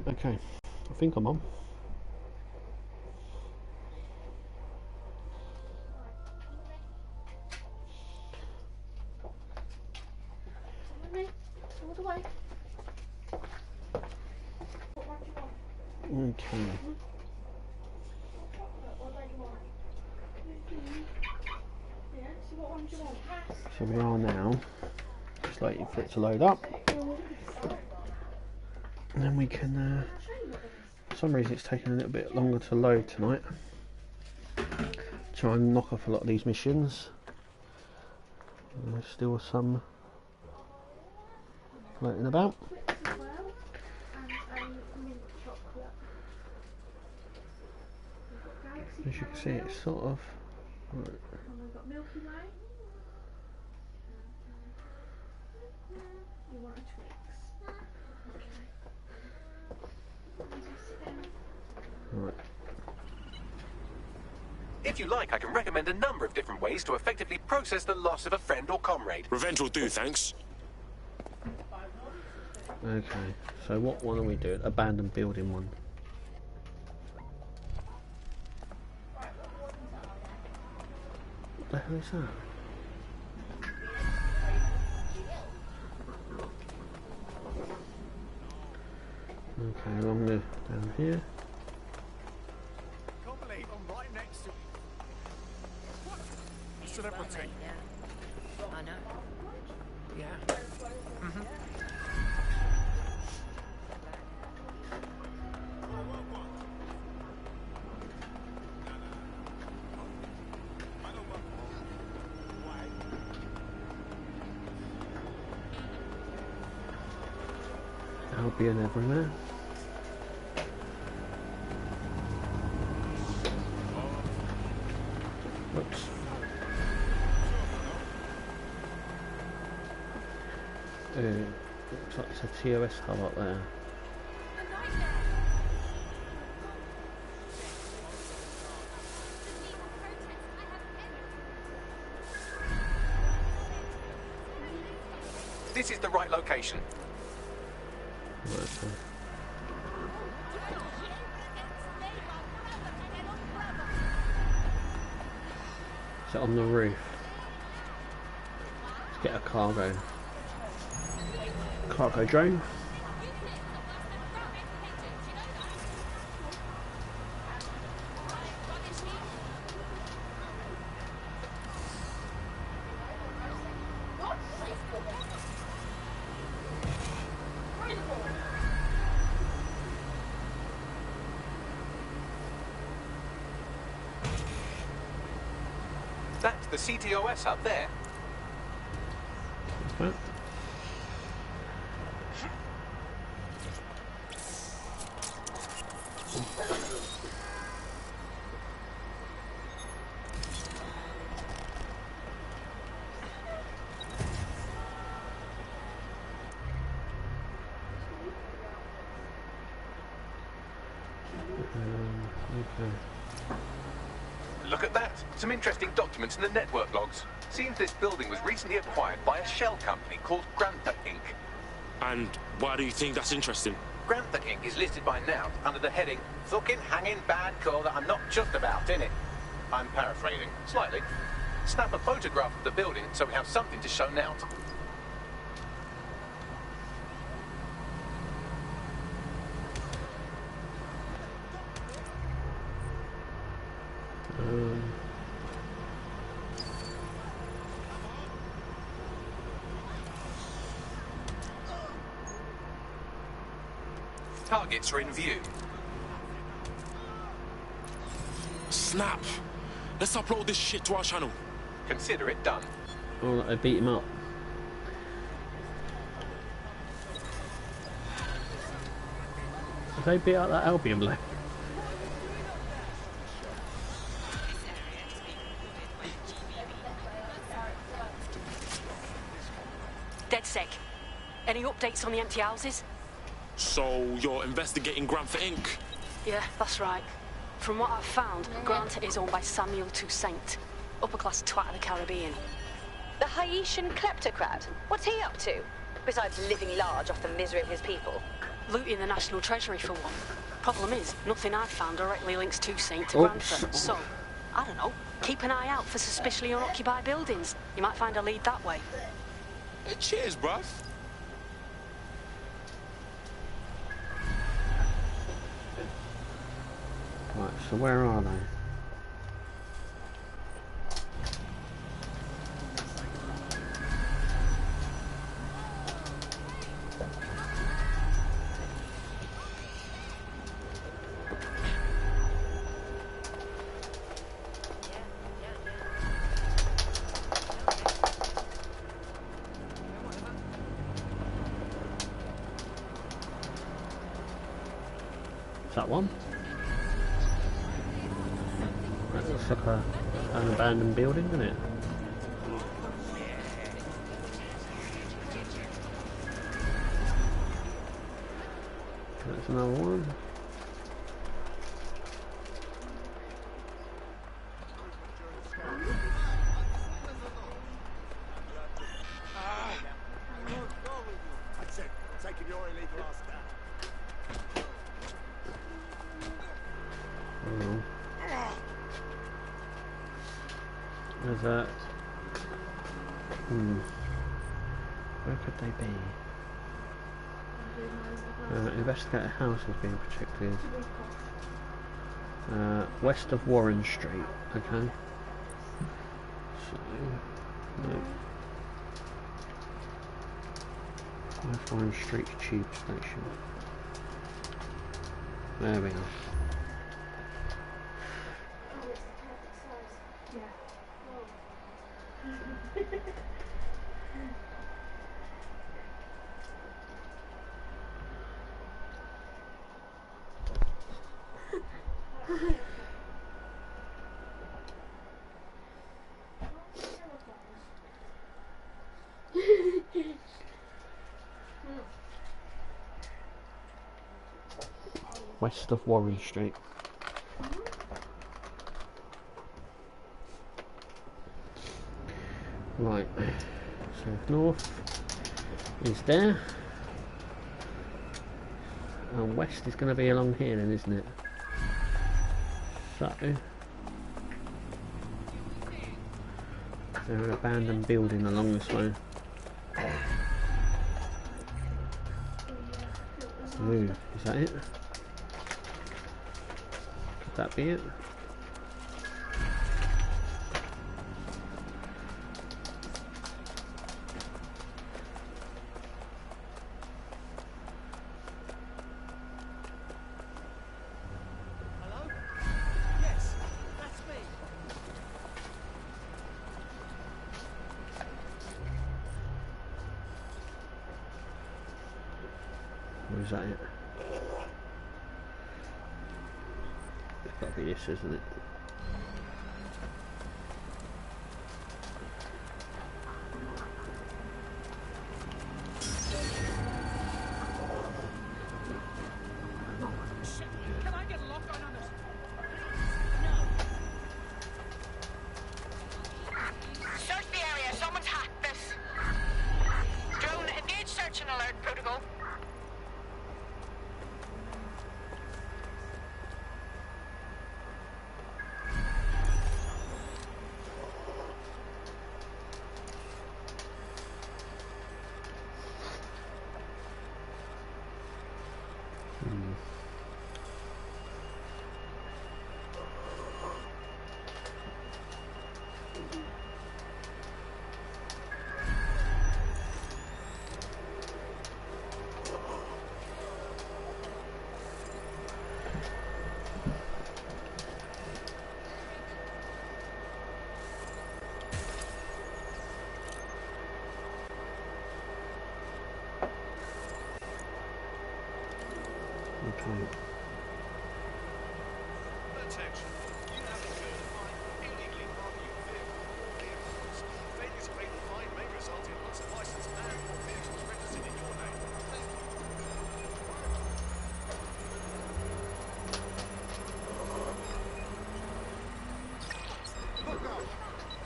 Okay, I think I'm on. Okay. So we are now just waiting for it to load up, and then we can. For some reason, it's taking a little bit longer to load tonight. Try and knock off a lot of these missions. And there's still some floating about. As you can see, it's sort of. Right. Right. If you like, I can recommend a number of different ways to effectively process the loss of a friend or comrade. Revenge will do, thanks. Okay, so what one are we doing? Abandoned building one. What the hell is that? Okay, along the down here. Can't believe I'm right next to what? A celebrity. Yeah. I know. Yeah. Albion everywhere. Whoops. Looks like it's a TOS hub up there. This is the right location. Right, so. Is it on the roof? Let's get a cargo drone. That's the CTOS up there. Okay. Look at that. Some interesting documents in the network logs. Seems this building was recently acquired by a shell company called Grantha Inc. And why do you think that's interesting? Grantha Inc. is listed by now under the heading "Fucking hanging bad call that I'm not chuffed about, innit?" I'm paraphrasing slightly. Snap a photograph of the building so we have something to show now. Targets are in view. Snap! Let's upload this shit to our channel. Consider it done. Oh, I beat him up. Did they beat up that Albion bloke? Dead sec. Any updates on the empty houses? So you're investigating Grantha Inc.? Yeah, that's right. From what I've found, Grant is owned by Samuel Toussaint, upper-class twat of the Caribbean. The Haitian kleptocrat? What's he up to? Besides living large off the misery of his people. Looting the National Treasury for one. Problem is, nothing I've found directly links to Saint to Oops. Granta. So, I don't know, keep an eye out for suspiciously unoccupied buildings. You might find a lead that way. Hey, cheers, bruv. Right, so where are they? Is that one? That looks like an abandoned building, doesn't it? That's another one. That's it. Taking your illegal ass down. There's that. Where could they be? Investigate a house is being protected. West of Warren Street. Okay. So, no. West Warren Street Tube Station. There we are. West of Warren Street. Right, so north is there, and west is going to be along here then, isn't it? So, there's an abandoned building along this way. Ooh, is that it? Could that be it? Or is that it? It's got to be this, isn't it? Can I get a lock on this? Search the area. Someone's hacked this. Drone, engage search and alert protocol. Okay. Attention. You have incurred a fine for illegally parking your vehicle or vehicles. Failure to pay the fine may result in loss of license and or vehicles registered in your name. Thank you. Look out!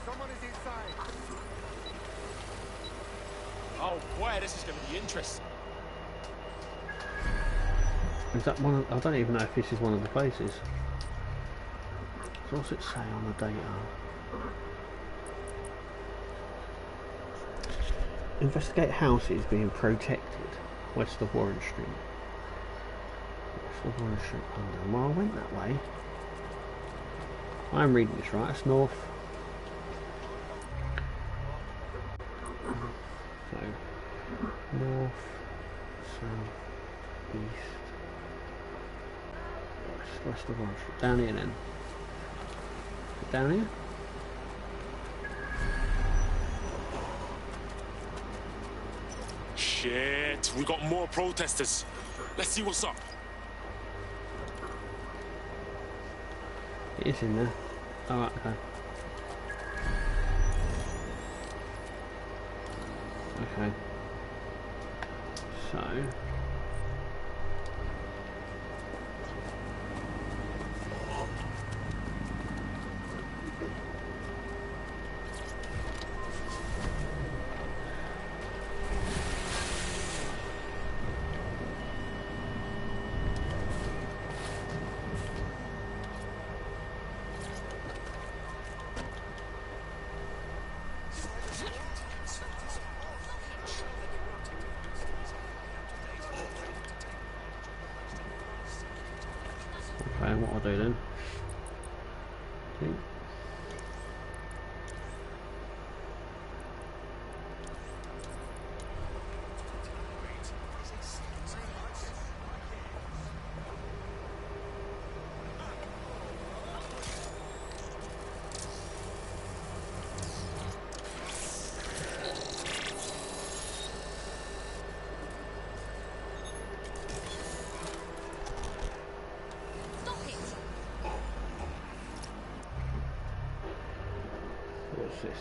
Someone is inside. Oh boy, this is going to be interesting. Is that one of, I don't even know if this is one of the places. So what's it say on the data? Investigate houses being protected west of Warren Street. West of Warren Street, London. Well, I went that way. I'm reading this right, it's north. So, north, south, east, west of Warren Street. Down here then. Down here? Shit, we got more protesters. Let's see what's up. It is in there. Alright, okay. Okay. So... Okay, what I'll do then. Okay. What's this?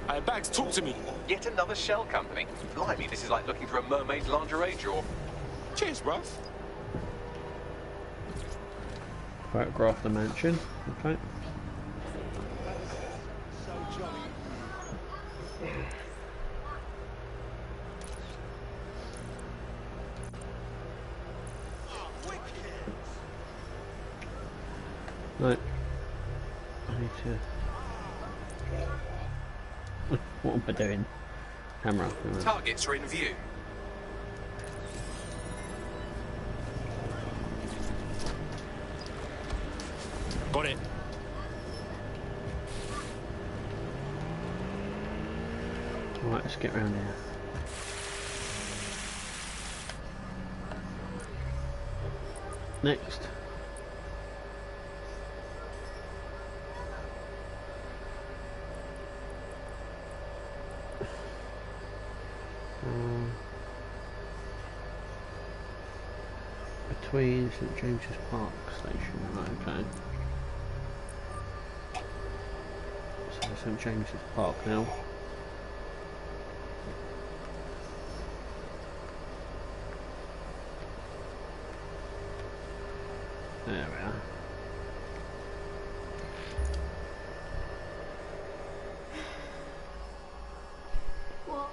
Hey, Bags, talk to me. Yet another shell company. Blimey, this is like looking for a mermaid's lingerie drawer. Cheers, bruv. Photograph the mansion. Okay. No. I need to... What am I doing? Camera. Targets are in view. Got it. Alright, let's get around here. Next. Between St James's Park station, right, okay. So St James's Park now. There we are. What?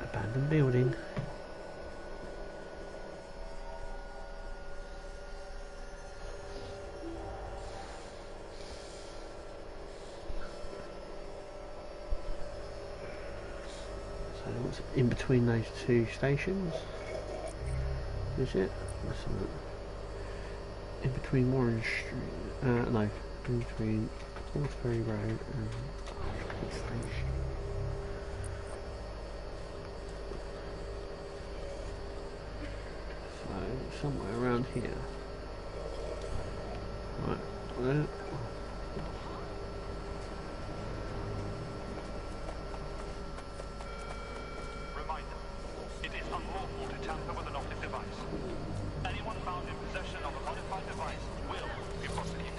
Abandoned building. So what's in between those two stations? Is it? Let's have a look. In between Warren Street. No, in between Salisbury Road and Ashford Station. So somewhere around here. Right. There. Reminder, it is unlawful to tamper with an optic device. Anyone found in possession of a modified device will be prosecuted.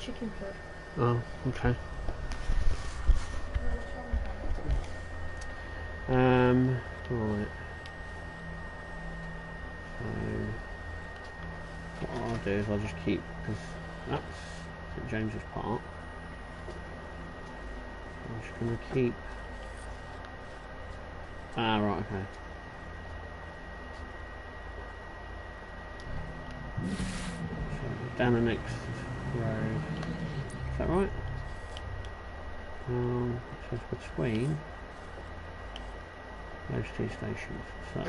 chicken food. Oh, okay. Right. So, what I'll do is I'll just keep, because that's St James's Park. I'm just going to keep. Ah, right, okay. So, down the next road. Is that right? It says between those two stations. So,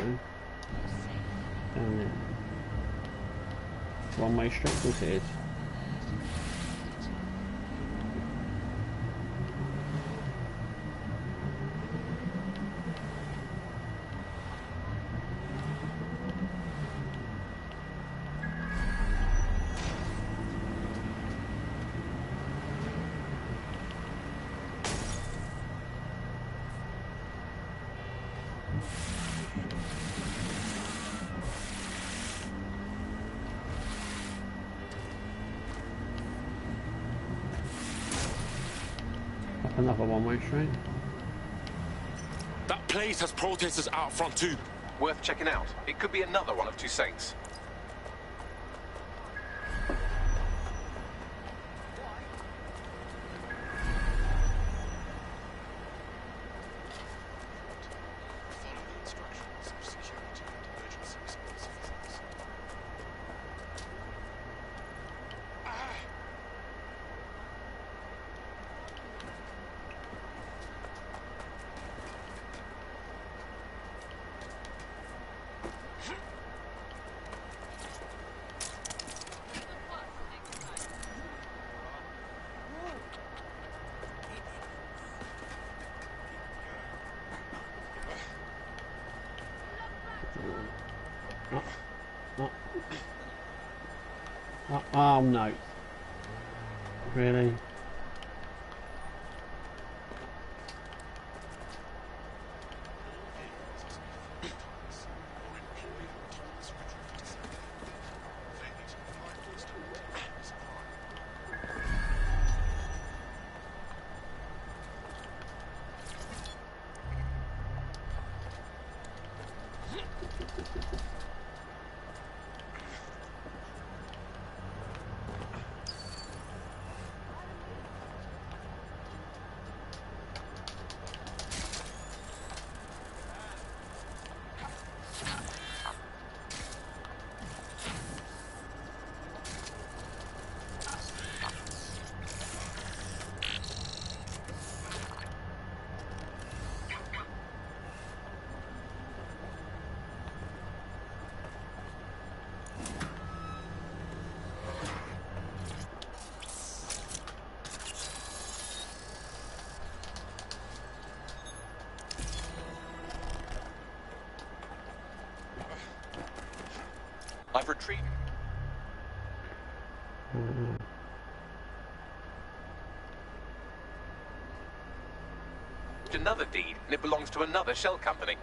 down there. One-way street, of course it is. Another one-way street. That place has protesters out front too. Worth checking out. It could be another one of two saints. Follow the instructions of security and emergency response officers. Oh no. Really? I've retrieved another deed, and it belongs to another shell company.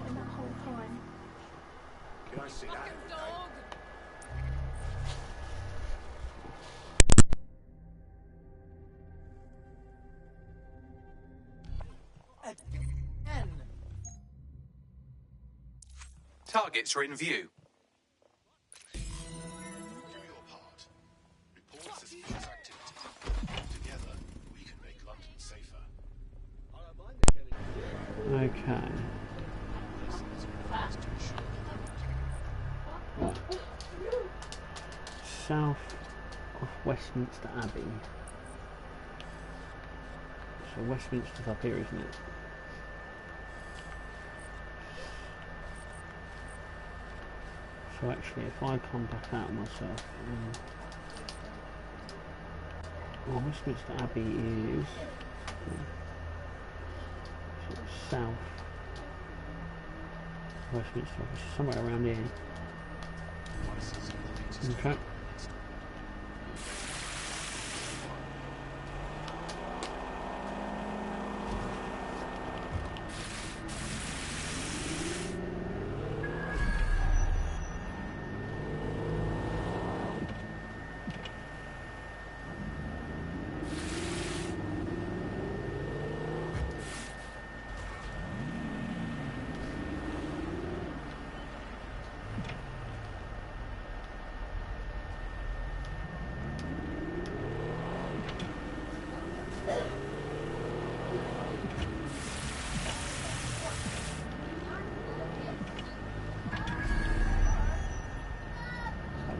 And that whole time. Can I see that? Targets are in view. Do your part. Report suspicious activity. Together, we can make London safer. Okay. Lessons are to ensure South of Westminster Abbey. So Westminster's up here, isn't it? So actually, if I come back out of myself, well, Westminster Abbey is sort of south. Westminster, which is somewhere around here. Okay.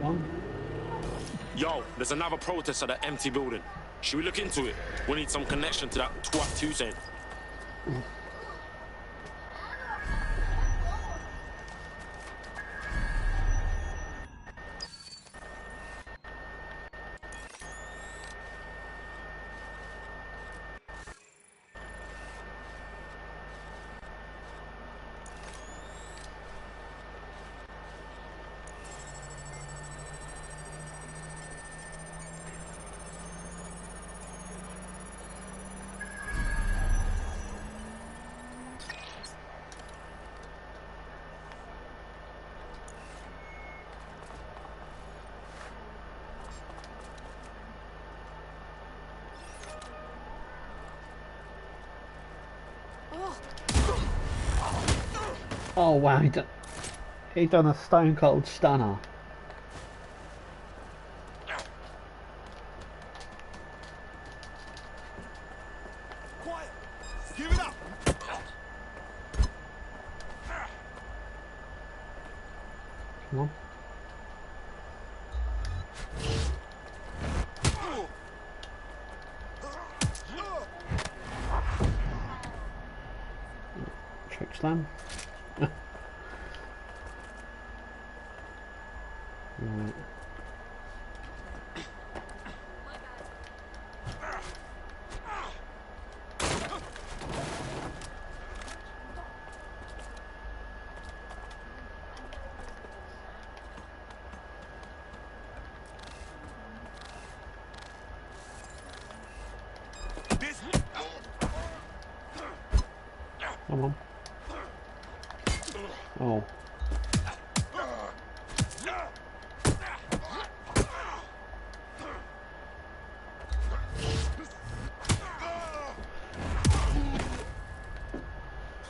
one. Yo, there's another protest at that empty building. Should we look into it? We need some connection to that twat Tuesday. Oh wow, he done a stone cold stunner. Quiet! Give it up! Come on. Trick slam. Right. Come on. Oh.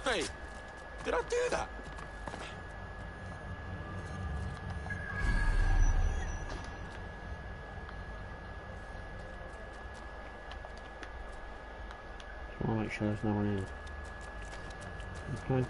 Hey, did I do that? Just want to make sure there's no one in. Okay.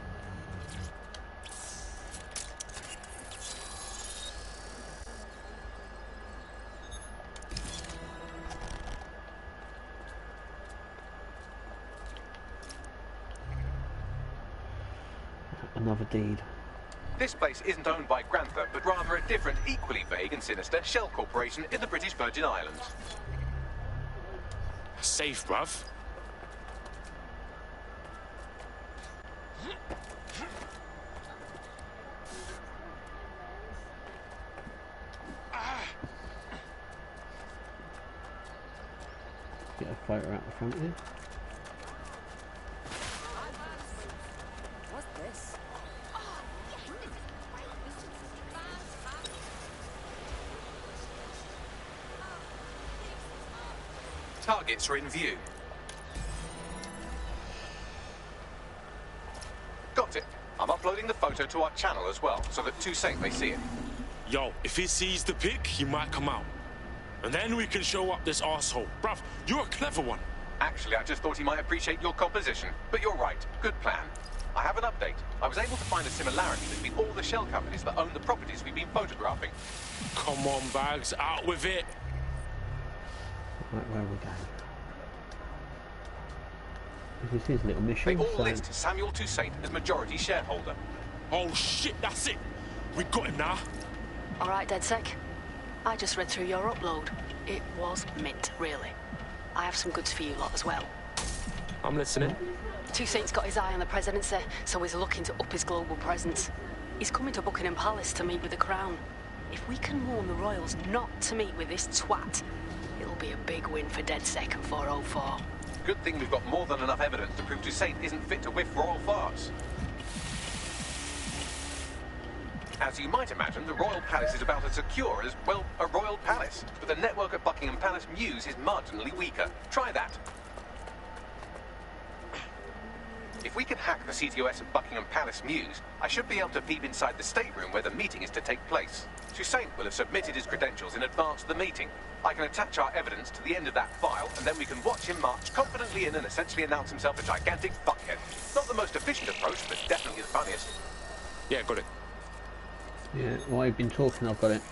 Another deed. This place isn't owned by Grantha, but rather a different, equally vague and sinister shell corporation in the British Virgin Islands. Safe, bruv. Get a photo out the front here. What's this? Targets are in view. Got it. I'm uploading the photo to our channel as well, so that Toussaint may see it. Yo, if he sees the pic, he might come out. And then we can show up this arsehole. Bruv, you're a clever one. Actually, I just thought he might appreciate your composition. But you're right. Good plan. I have an update. I was able to find a similarity between all the shell companies that own the properties we've been photographing. Come on, Bags, out with it. Right, where are we going? This is his little mission. They all list Samuel Toussaint as majority shareholder. Oh shit, that's it. We got him now. All right, DedSec. I just read through your upload. It was mint, really. I have some goods for you lot as well. I'm listening. Toussaint's got his eye on the presidency, so he's looking to up his global presence. He's coming to Buckingham Palace to meet with the Crown. If we can warn the royals not to meet with this twat, it'll be a big win for DedSec and 404. Good thing we've got more than enough evidence to prove Toussaint isn't fit to whiff royal farts. As you might imagine, the royal palace is about as secure as, well, a royal palace. But the network at Buckingham Palace Mews is marginally weaker. Try that. If we can hack the CTOS at Buckingham Palace Mews, I should be able to peep inside the stateroom where the meeting is to take place. Toussaint will have submitted his credentials in advance of the meeting. I can attach our evidence to the end of that file, and then we can watch him march confidently in and essentially announce himself a gigantic fuckhead. Not the most efficient approach, but definitely the funniest. Yeah, got it. Yeah, while I've been talking, I've got it.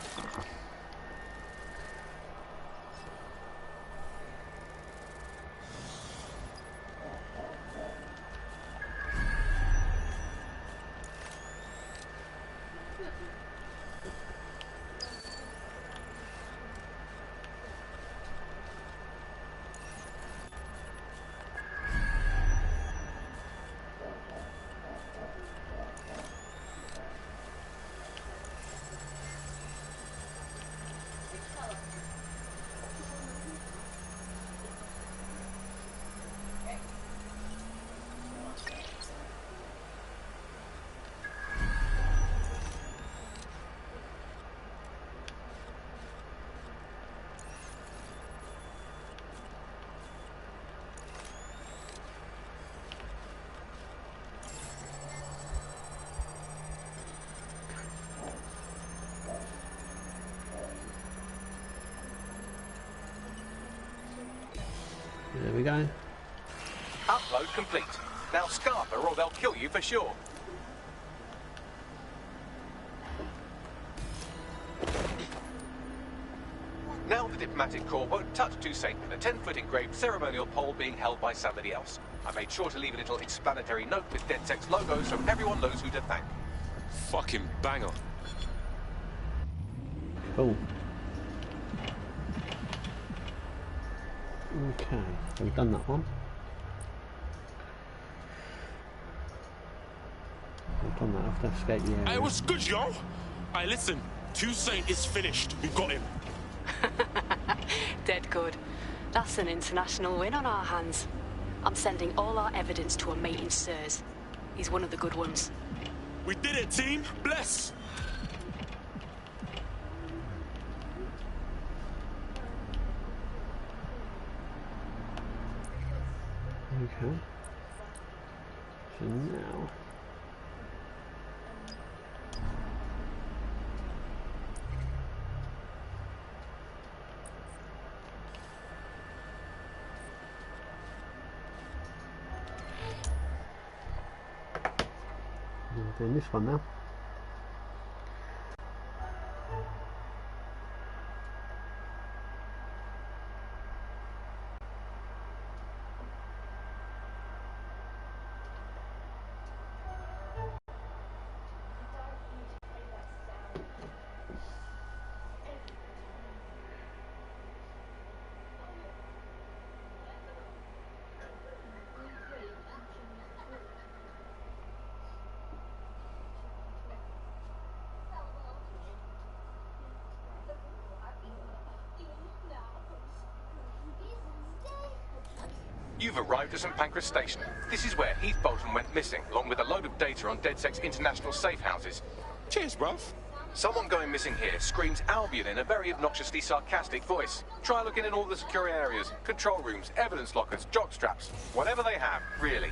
There we go. Upload complete. Now scarper or they'll kill you for sure. Now the diplomatic corps won't touch Toussaint with a 10-foot engraved ceremonial pole being held by somebody else. I made sure to leave a little explanatory note with DedSec's logo so everyone knows who to thank. Fucking banger. Cool. Okay, so we've done that one. We've done that after escape the area. It was good, yo. Hey, listen. Toussaint is finished. We've got him. Dead good. That's an international win on our hands. I'm sending all our evidence to a mate in Sirs. He's one of the good ones. We did it, team. Bless. Okay. So now... we're doing this one now. You've arrived at St. Pancras Station. This is where Heath Bolton went missing, along with a load of data on DedSec's international safe houses. Cheers, bruv. Someone going missing here screams Albion in a very obnoxiously sarcastic voice. Try looking in all the secure areas, control rooms, evidence lockers, jock straps, whatever they have, really.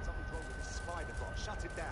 Something's wrong with this spider bot. Shut it down.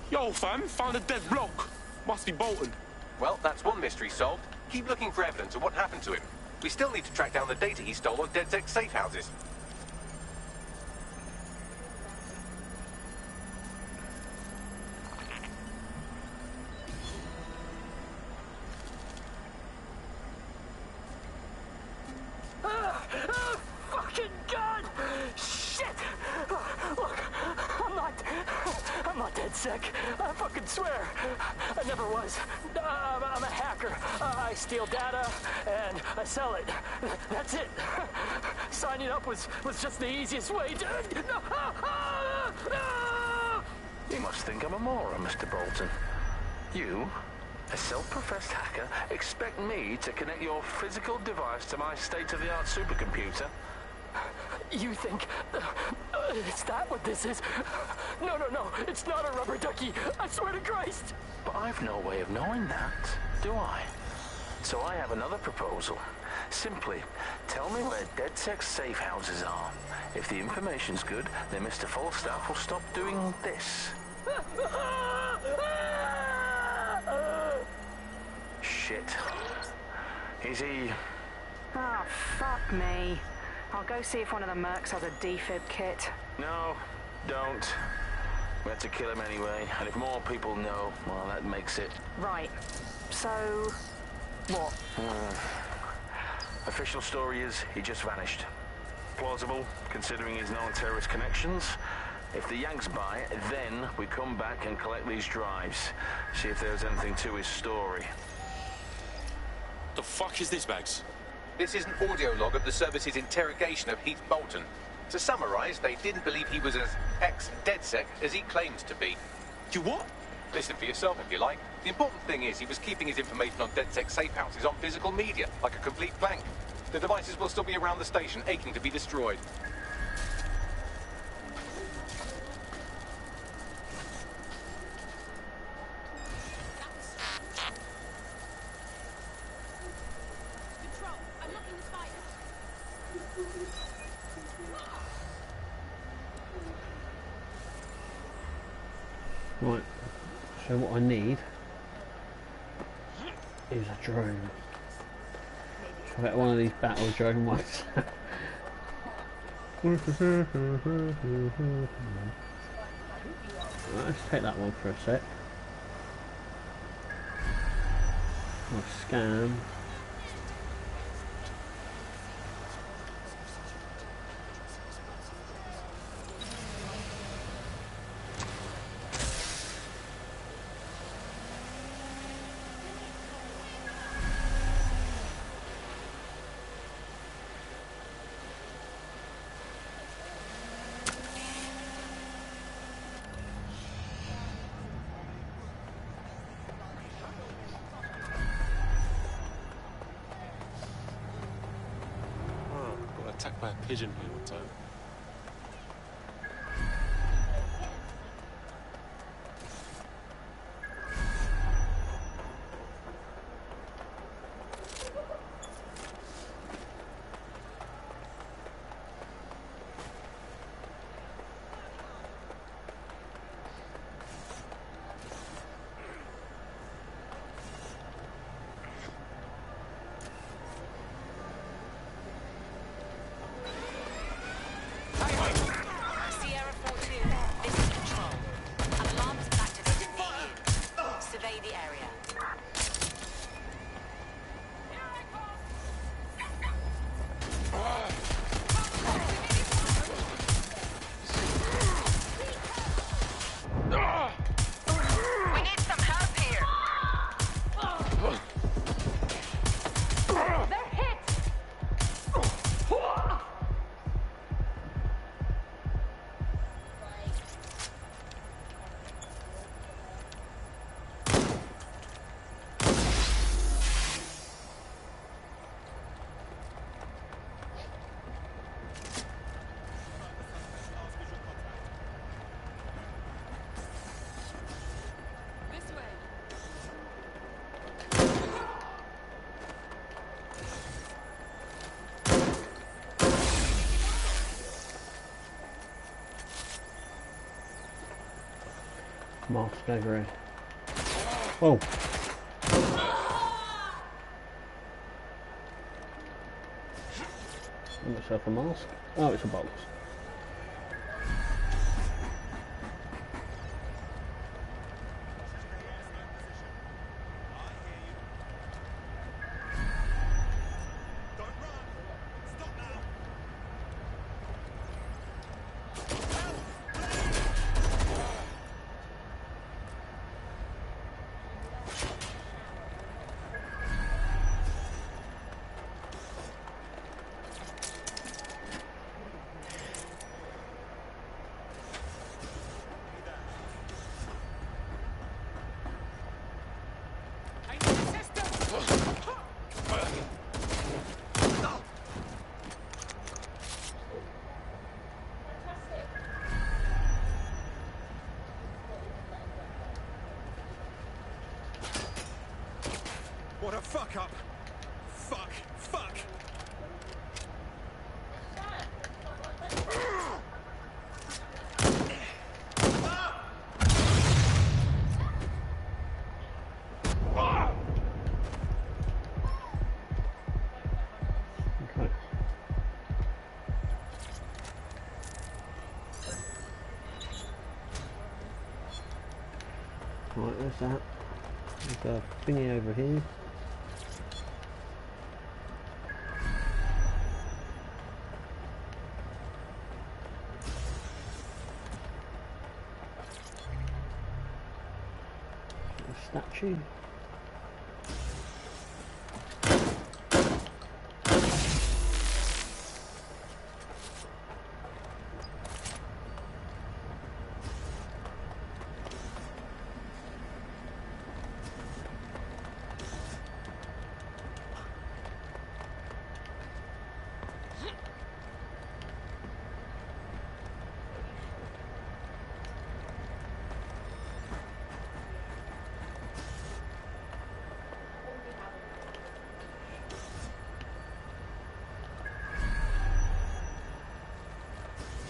Yo, fam, found a dead bloke. Must be Bolton. Well, that's one mystery solved. Keep looking for evidence of what happened to him. We still need to track down the data he stole on DedSec's safe houses. Fucking gun! Shit! Look, I'm not DedSec. I fucking swear. I never was. I'm a hacker. I steal data and I sell it. That's it. Signing up was just the easiest way to... You must think I'm a moron, Mr. Bolton. You, a self-professed hacker, expect me to connect your physical device to my state-of-the-art supercomputer? You think... is that what this is? No, it's not a rubber ducky. I swear to Christ. But I've no way of knowing that, do I? So I have another proposal. Simply, tell me where DedSec's safe houses are. If the information's good, then Mr. Falstaff will stop doing this. Shit. Is he... Oh, fuck me. I'll go see if one of the mercs has a defib kit. No, don't. We had to kill him anyway, and if more people know, well, that makes it... Right. So... what? Official story is he just vanished. Plausible, considering his known terrorist connections. If the Yanks buy it, then we come back and collect these drives. See if there's anything to his story. The fuck is this, Bags? This is an audio log of the service's interrogation of Heath Bolton. To summarize, they didn't believe he was as ex-DedSec as he claimed to be. You what? Listen for yourself if you like. The important thing is he was keeping his information on DedSec safe houses on physical media, like a complete blank. The devices will still be around the station, aching to be destroyed. Right, so what I need is a drone. I bet one of these battle drone ones. Right, let's take that one for a sec. I'll scan. Attacked by a pigeon here one time. Mask over here. Whoa! Got myself a mask. Oh, it's a box. What a fuck up! Fuck! Fuck! Right, there's that. There's a thingy over here. A statue.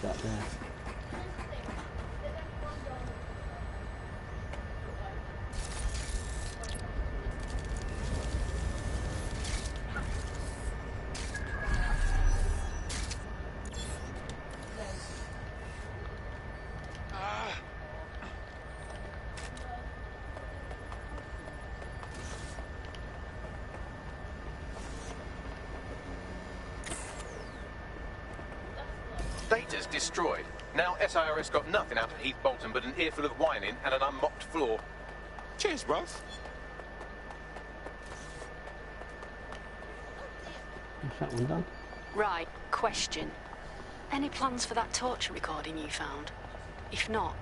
That there. Data's destroyed. Now SIRS got nothing out of Heath Bolton but an earful of whining and an unmopped floor. Cheers, bruv. Is that one done? Right, question. Any plans for that torture recording you found? If not,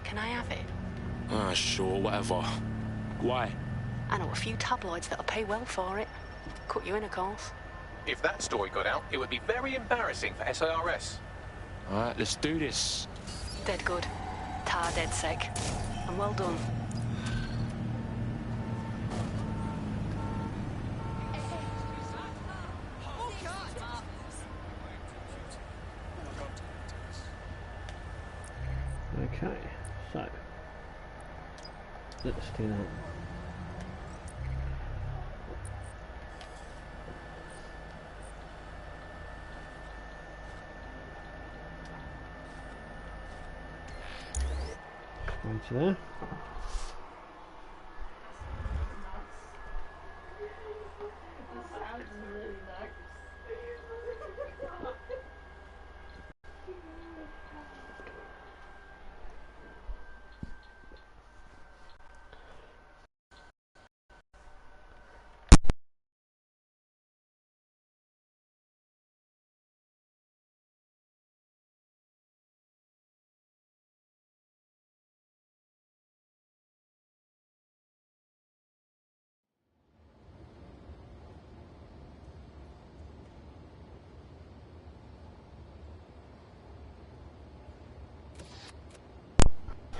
can I have it? Ah, sure, whatever. Why? I know a few tabloids that'll pay well for it. Cut you in, of course. If that story got out, it would be very embarrassing for SIRS. Alright, let's do this. Dead good. Tar dead sec. And well done. Okay, so let's do that. Into there.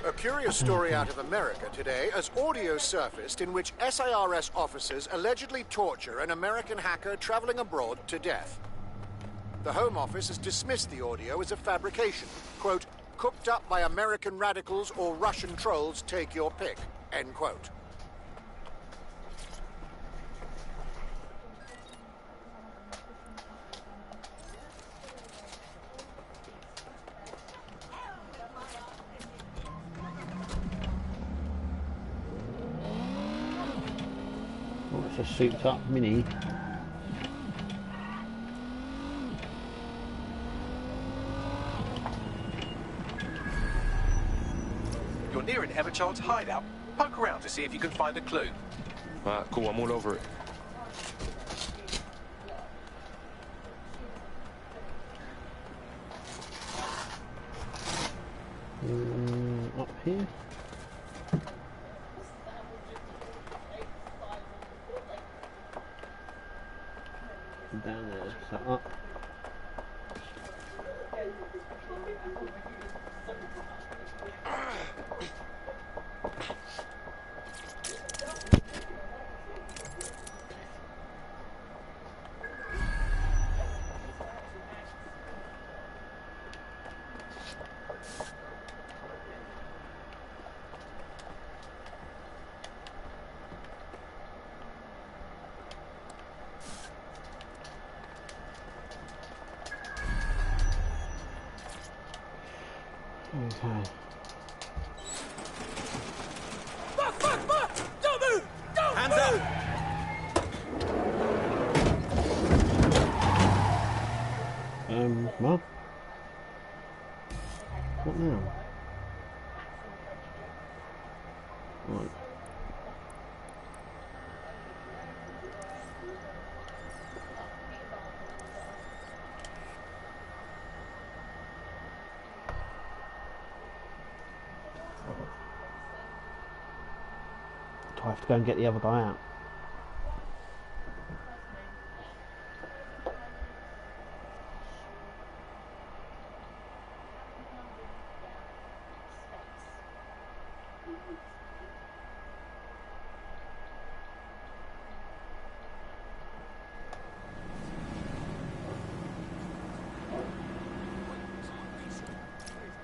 A curious story out of America today as audio surfaced in which SIRS officers allegedly torture an American hacker traveling abroad to death. The Home Office has dismissed the audio as a fabrication, quote, cooked up by American radicals or Russian trolls, take your pick, end quote. Oh, it's a souped up mini. You're near an Everchild's hideout. Poke around to see if you can find a clue. Alright, cool, I'm all over it. Up here. Down there, so up. Okay. Fuck! Don't move! Don't Hands move! up! Well. What now? Right. Do I have to go and get the other guy out?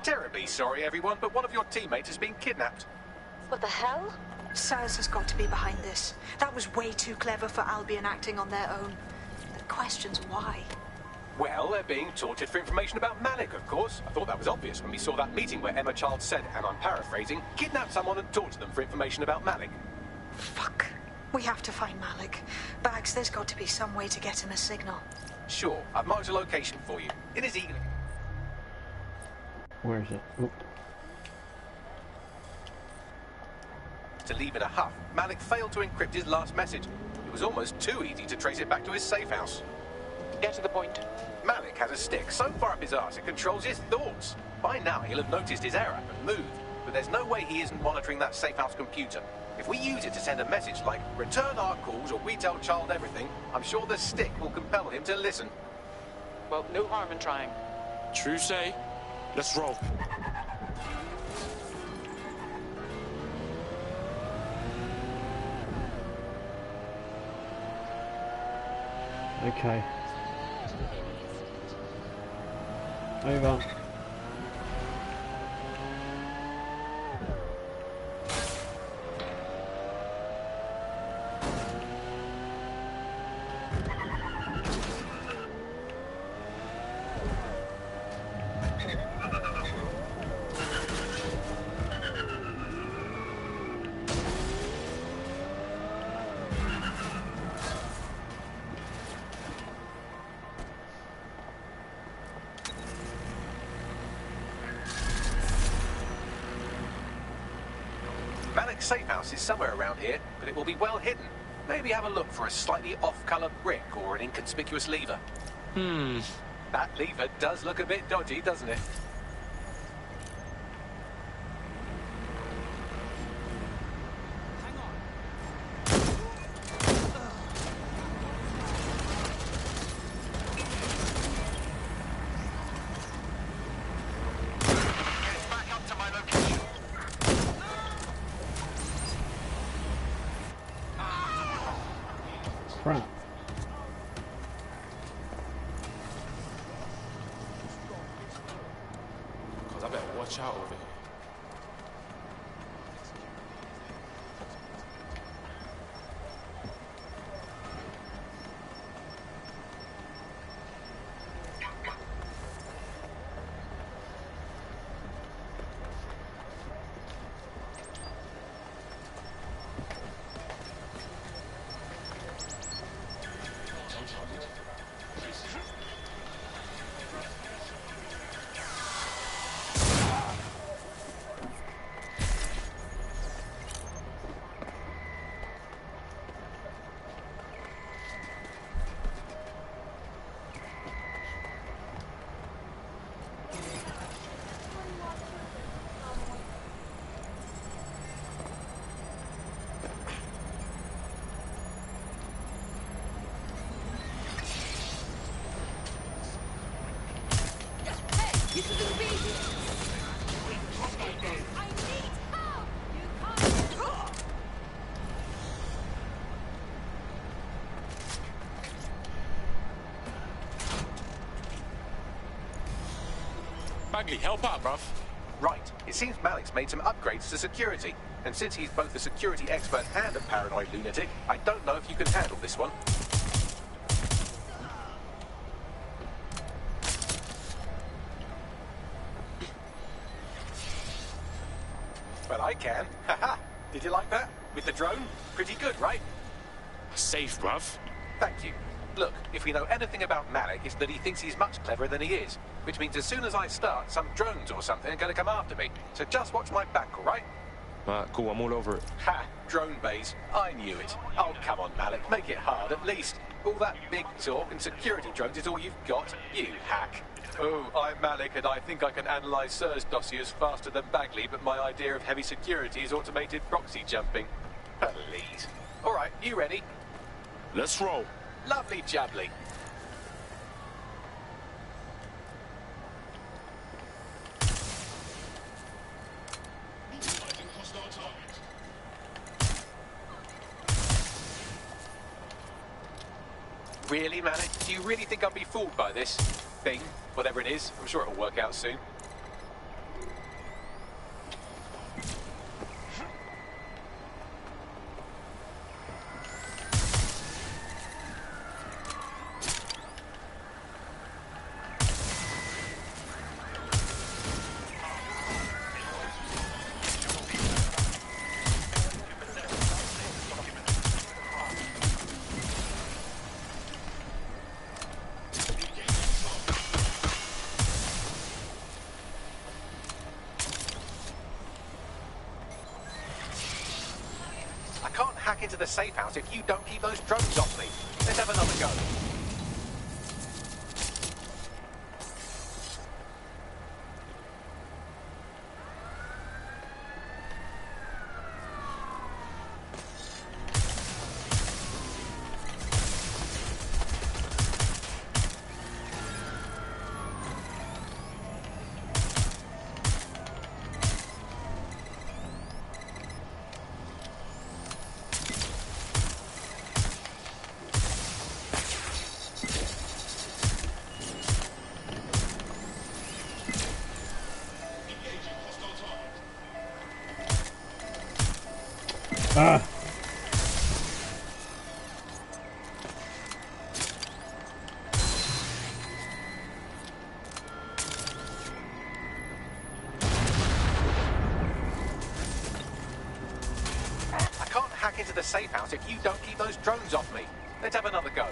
Terribly sorry, everyone, but one of your teammates has been kidnapped. What the hell? SARS has got to be behind this. That was way too clever for Albion acting on their own. The question's why. Well, they're being tortured for information about Malik, of course. I thought that was obvious when we saw that meeting where Emma Child said, and I'm paraphrasing, kidnap someone and torture them for information about Malik. Fuck. We have to find Malik. Bags, there's got to be some way to get him a signal. Sure, I've marked a location for you. It is eager. Where is it? Oh. To leave in a huff, Malik failed to encrypt his last message. It was almost too easy to trace it back to his safe house. Get to the point. Malik has a stick so far up his arse it controls his thoughts. By now he'll have noticed his error and moved, but there's no way he isn't monitoring that safe house computer. If we use it to send a message like, return our calls or we tell Child everything, I'm sure the stick will compel him to listen. Well, no harm in trying. True say. Let's roll. Okay. Over. Malik's safe house is somewhere around here, but it will be well hidden. Maybe have a look for a slightly off-colour brick or an inconspicuous lever. That lever does look a bit dodgy, doesn't it? Crap. Because I better watch out over here. Bagley, help out, bruv. Right. It seems Malik's made some upgrades to security. And since he's both a security expert and a paranoid lunatic, I don't know if you can handle this one. with the drone? Pretty good, right? Safe, bruv. Thank you. Look, if we know anything about Malik, it's that he thinks he's much cleverer than he is. Which means as soon as I start, some drones or something are going to come after me. So just watch my back, all right? Cool, I'm all over it. Ha! Drone bays. I knew it. Oh, come on, Malik. Make it hard, at least. All that big talk and security drones is all you've got. You hack. Oh, I'm Malik, and I think I can analyse SIRS dossiers faster than Bagley, but my idea of heavy security is automated proxy jumping. Please. All right, you ready? Let's roll. Lovely jubbly. Really, Malik? Do you really think I'll be fooled by this thing? Whatever it is, I'm sure it'll work out soon. Into the safe house if you don't keep those drones off me. Let's have another go. Ah! I can't hack into the safe house if you don't keep those drones off me. Let's have another go.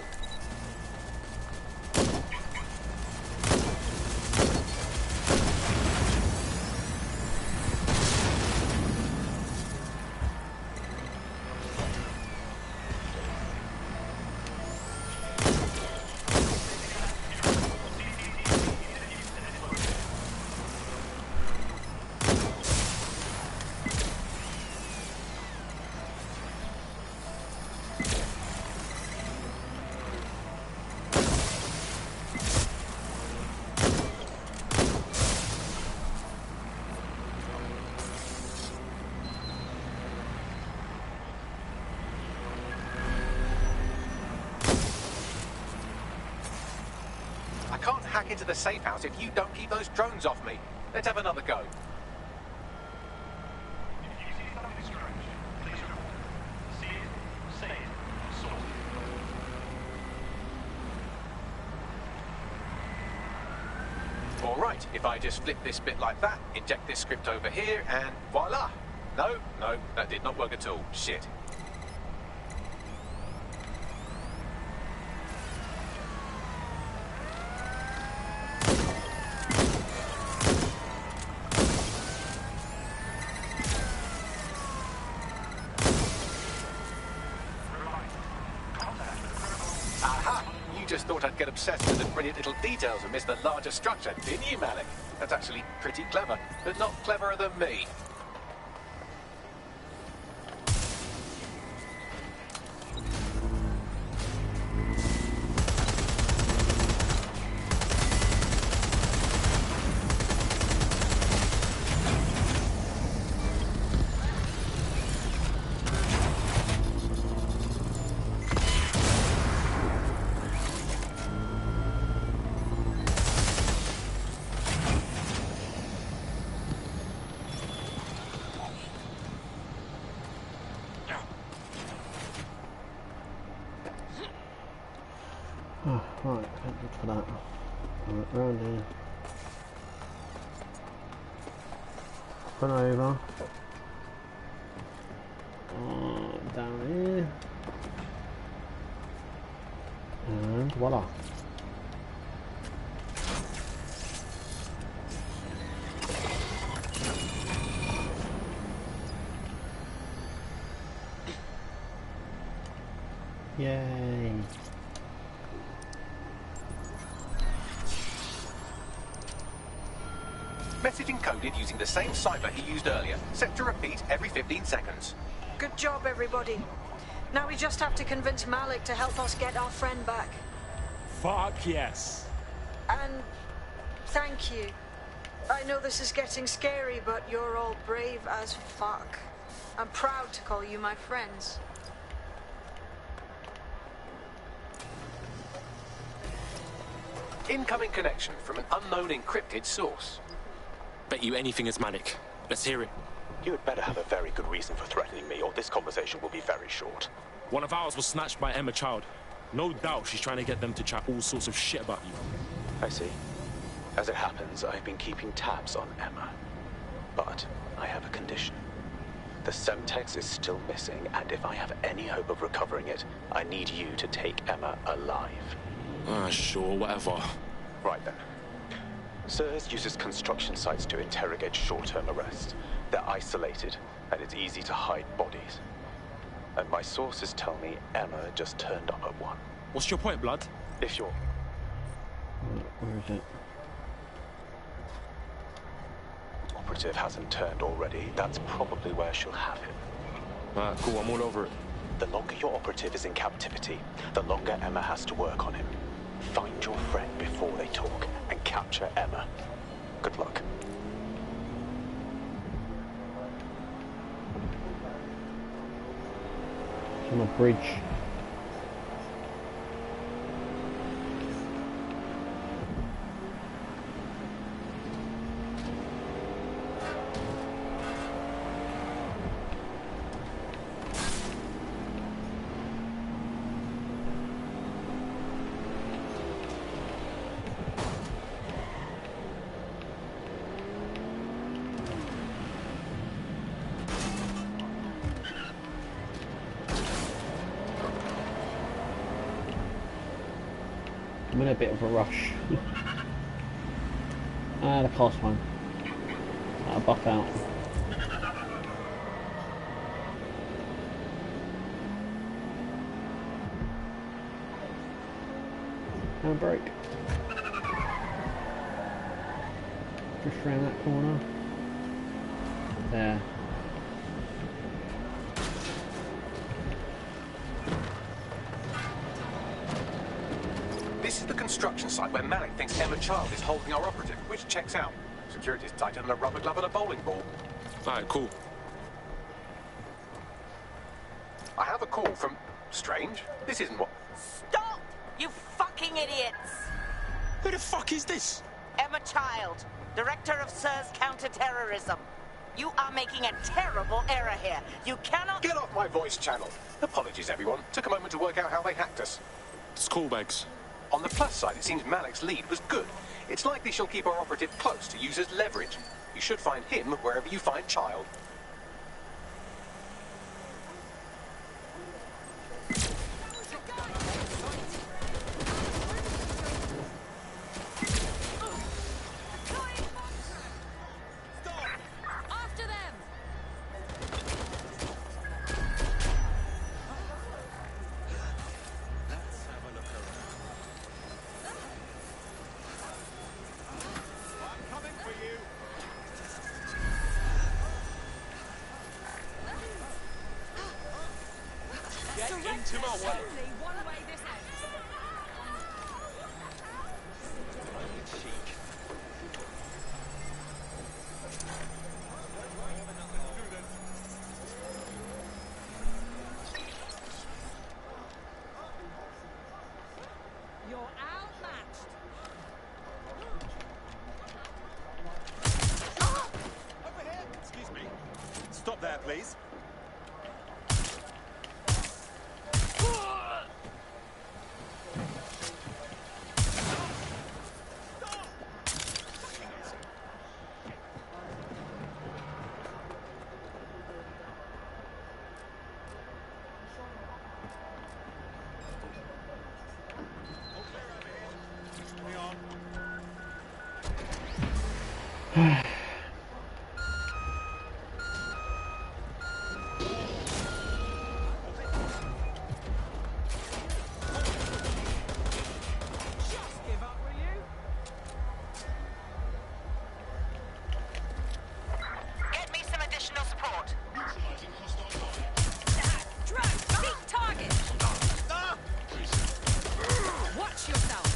Hack into the safe house if you don't keep those drones off me. Let's have another go. All right, if I just flip this bit like that, inject this script over here, and voila. No, that did not work at all. Shit. Get obsessed with the brilliant little details and miss the larger structure, didn't you, Malik? That's actually pretty clever, but not cleverer than me. Oh, right, thank you for that. Right, round here. Run over. down here. And voila. Yay. Message encoded using the same cipher he used earlier, set to repeat every 15 seconds. Good job, everybody. Now we just have to convince Malik to help us get our friend back. Fuck yes. And thank you. I know this is getting scary, but you're all brave as fuck. I'm proud to call you my friends. Incoming connection from an unknown encrypted source. Bet you anything is Malik. Let's hear it. You had better have a very good reason for threatening me, or this conversation will be very short. One of ours was snatched by Emma Child. No doubt she's trying to get them to chat all sorts of shit about you. I see. As it happens, I've been keeping tabs on Emma. But I have a condition. The Semtex is still missing, and if I have any hope of recovering it, I need you to take Emma alive. Sure, whatever. Right then. SIRS uses construction sites to interrogate short-term arrests. They're isolated, and it's easy to hide bodies. And my sources tell me Emma just turned up at one. What's your point, blood? If your Where is it? operative hasn't turned already, that's probably where she'll have him. Cool, I'm all over it. The longer your operative is in captivity, the longer Emma has to work on him. Find your friend before they talk, and capture Emma. Good luck. It's on a bridge. I'm in a bit of a rush. The cost one. I'll buff out. And break. Just round that corner. There. This is the construction site where Malik thinks Emma Child is holding our operative, which checks out. Security's tighter than a rubber glove and a bowling ball. Alright, cool. I have a call from... Strange. This isn't what... Stop! You fucking idiots! Who the fuck is this? Emma Child, Director of SIRS Counter-Terrorism. You are making a terrible error here. You cannot... Get off my voice channel. Apologies, everyone. Took a moment to work out how they hacked us. It's cool, Bags. On the plus side, it seems Malik's lead was good. It's likely she'll keep our operative close to use as leverage. You should find him wherever you find Child. After them! Let's have a look around. I'm coming for you. Get into my way. Only one way this ends. You're outmatched. Over here. Excuse me. Stop there, please. Get me some additional support. Watch yourself!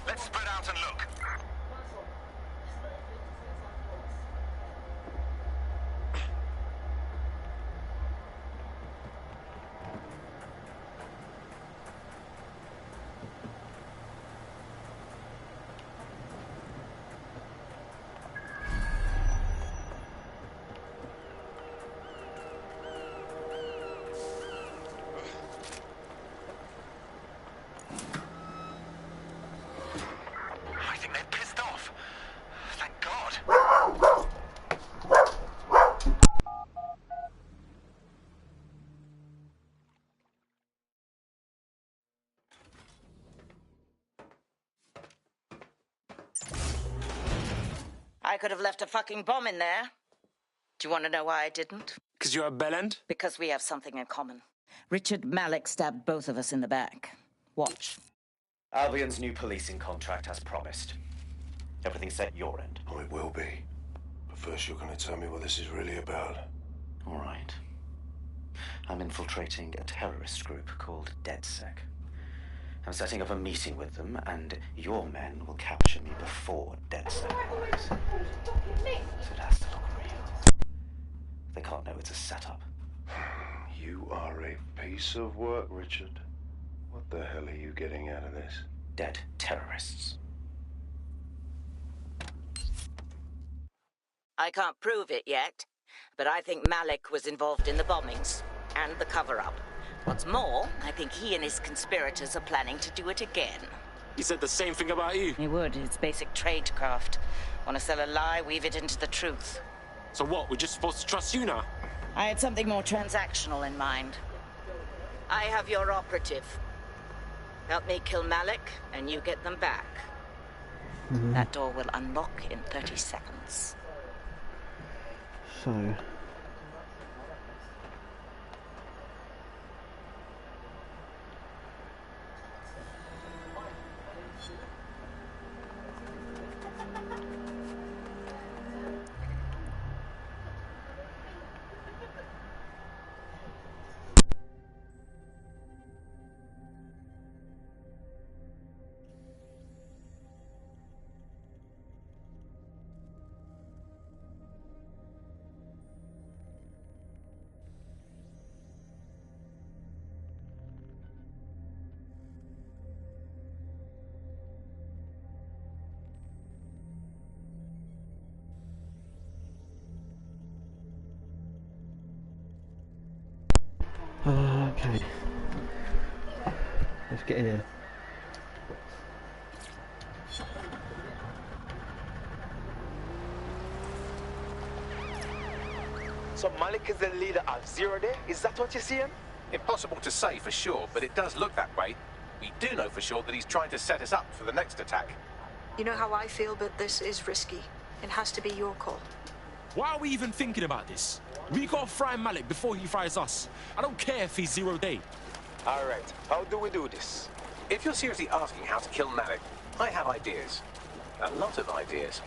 Let's spread out and look. I think they're pissed off. Thank God. I could have left a fucking bomb in there. Do you want to know why I didn't? Because you're a bellend? Because we have something in common. Richard Malik stabbed both of us in the back. Watch. Albion's new policing contract as promised. Everything's set your end. Oh, it will be. But first you're going to tell me what this is really about. All right. I'm infiltrating a terrorist group called DedSec. I'm setting up a meeting with them, and your men will capture me before DedSec arrives. So it has to look real. They can't know it's a setup. You are a piece of work, Richard. What the hell are you getting out of this? Dead terrorists. I can't prove it yet, but I think Malik was involved in the bombings and the cover-up. What's more, I think he and his conspirators are planning to do it again. He said the same thing about you. He would. It's basic tradecraft. Want to sell a lie, weave it into the truth. So what, we're just supposed to trust you now? I had something more transactional in mind. I have your operative. Help me kill Malik, and you get them back. That door will unlock in 30 seconds. So... okay. Let's get in here. So Malik is the leader of Zero Day? Is that what you're saying? Impossible to say for sure, but it does look that way. We do know for sure that he's trying to set us up for the next attack. You know how I feel, but this is risky. It has to be your call. Why are we even thinking about this? We gotta fry Malik before he fries us. I don't care if he's 0 day. All right, how do we do this? If you're seriously asking how to kill Malik, I have ideas. A lot of ideas.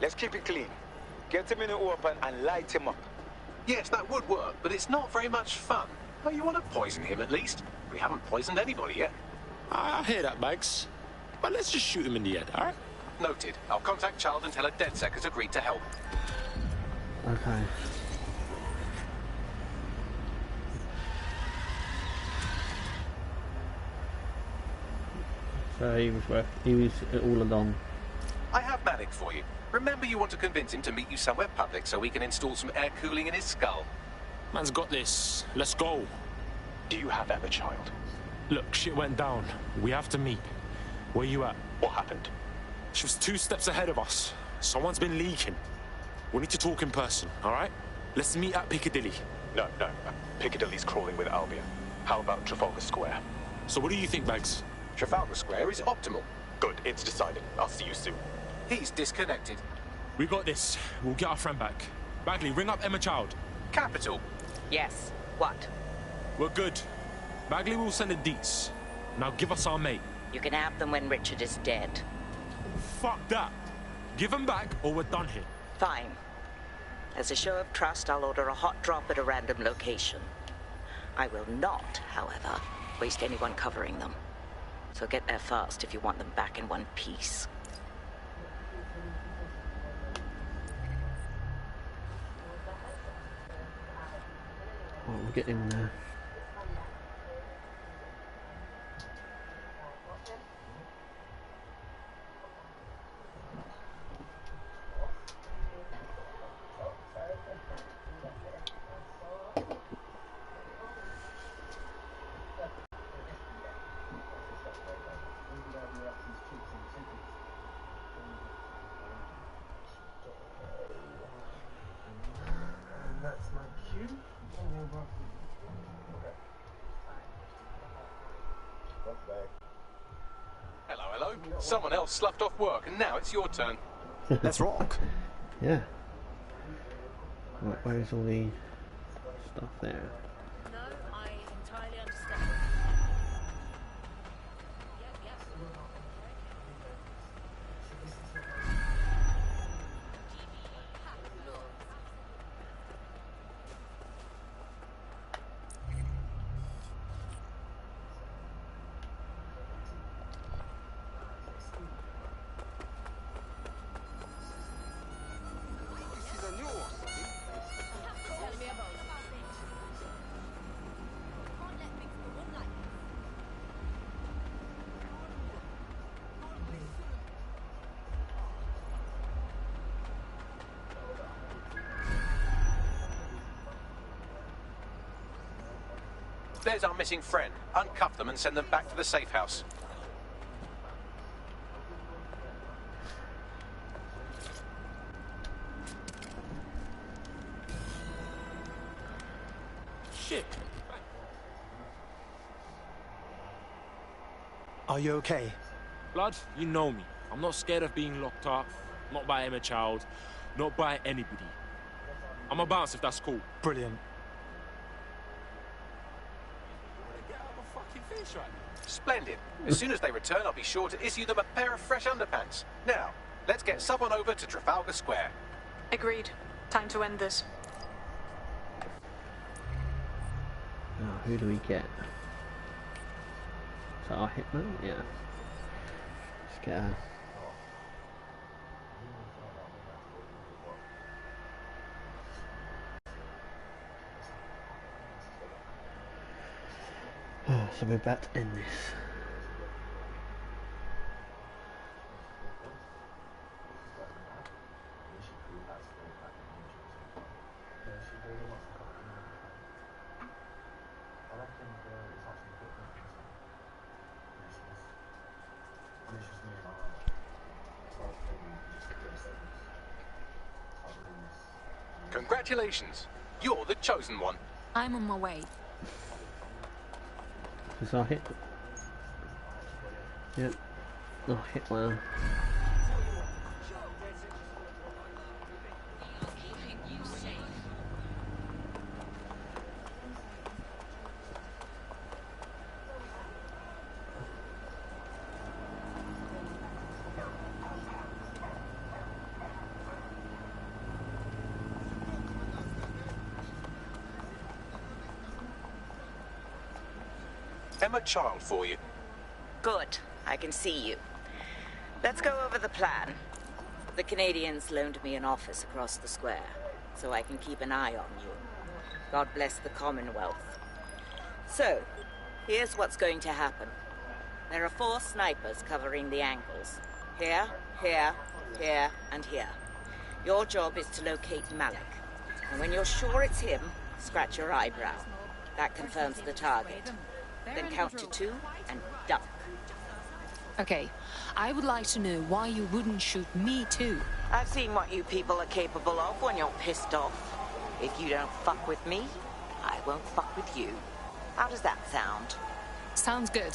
Let's keep it clean. Get him in the open and light him up. Yes, that would work, but it's not very much fun. Oh, you want to poison him at least? We haven't poisoned anybody yet. I hear that, Bags. But let's just shoot him in the head, all right? Noted. I'll contact Child and tell her DedSec has agreed to help. Okay. So he was all along. I have Malik for you. Remember, you want to convince him to meet you somewhere public so we can install some air cooling in his skull. Man's got this. Let's go. Do you have Emma, Child? Look, shit went down. We have to meet. Where you at? What happened? She was 2 steps ahead of us. Someone's been leaking. We need to talk in person, all right? Let's meet at Piccadilly. No. Piccadilly's crawling with Albion. How about Trafalgar Square? So what do you think, Bags? Trafalgar Square is optimal. Good, it's decided. I'll see you soon. He's disconnected. We got this. We'll get our friend back. Bagley, ring up Emma Child. Capital. Yes. What? We're good. Bagley will send the deets. Now give us our mate. You can have them when Richard is dead. Fuck that. Give him back or we're done here. Fine. As a show of trust, I'll order a hot drop at a random location. I will not, however, waste anyone covering them. So get there fast if you want them back in one piece. Oh, we'll get him there. That's my cue. Hello. Someone else sloughed off work, and now it's your turn. Let's rock. Yeah. Right, where's all the stuff there? No, I entirely understand. There's our missing friend. Uncuff them and send them back to the safe house. Shit. Are you okay? Blood, you know me. I'm not scared of being locked up. Not by Emma Child. Not by anybody. I'm a bounce if that's cool. Brilliant. Get out of my fucking face right now. Splendid. As soon as they return, I'll be sure to issue them a pair of fresh underpants. Now, let's get someone over to Trafalgar Square. Agreed. Time to end this. Oh, who do we get? Is that our hitman? Yeah. Let's get her. So we're about to end this. Congratulations. You're the chosen one. I'm on my way. Is our hit? Yep. Oh, hit well. Emma Child for you. Good. I can see you. Let's go over the plan. The Canadians loaned me an office across the square, so I can keep an eye on you. God bless the Commonwealth. So, here's what's going to happen. There are 4 snipers covering the angles. Here, here, here, and here. Your job is to locate Malik. And when you're sure it's him, scratch your eyebrow. That confirms the target. Then count to 2 and duck. Okay, I would like to know why you wouldn't shoot me too. I've seen what you people are capable of when you're pissed off. If you don't fuck with me, I won't fuck with you. How does that sound? Sounds good.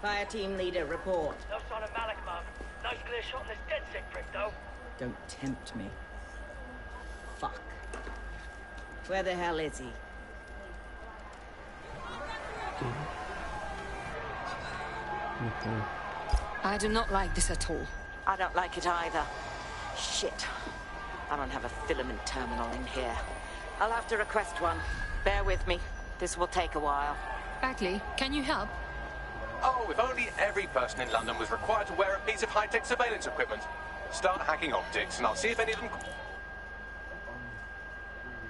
Fire team leader, report. No sign of Malik, Mum. Nice clear shot on this dead sick prick, though. Don't tempt me. Fuck. Where the hell is he? I do not like this at all. I don't like it either. Shit. I don't have a filament terminal in here. I'll have to request one. Bear with me. This will take a while. Bagley, can you help? Oh, if only every person in London was required to wear a piece of high-tech surveillance equipment. Start hacking optics, and I'll see if any of them...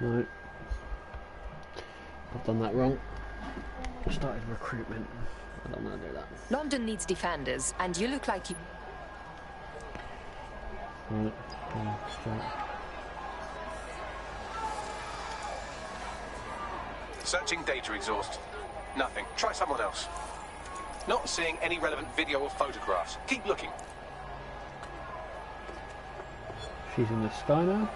No. I've done that wrong. I started recruitment. I don't want to do that. London needs defenders, and you look like you... Right. Straight. Searching data exhaust. Nothing. Try someone else. Not seeing any relevant video or photographs. Keep looking. She's in the sky now.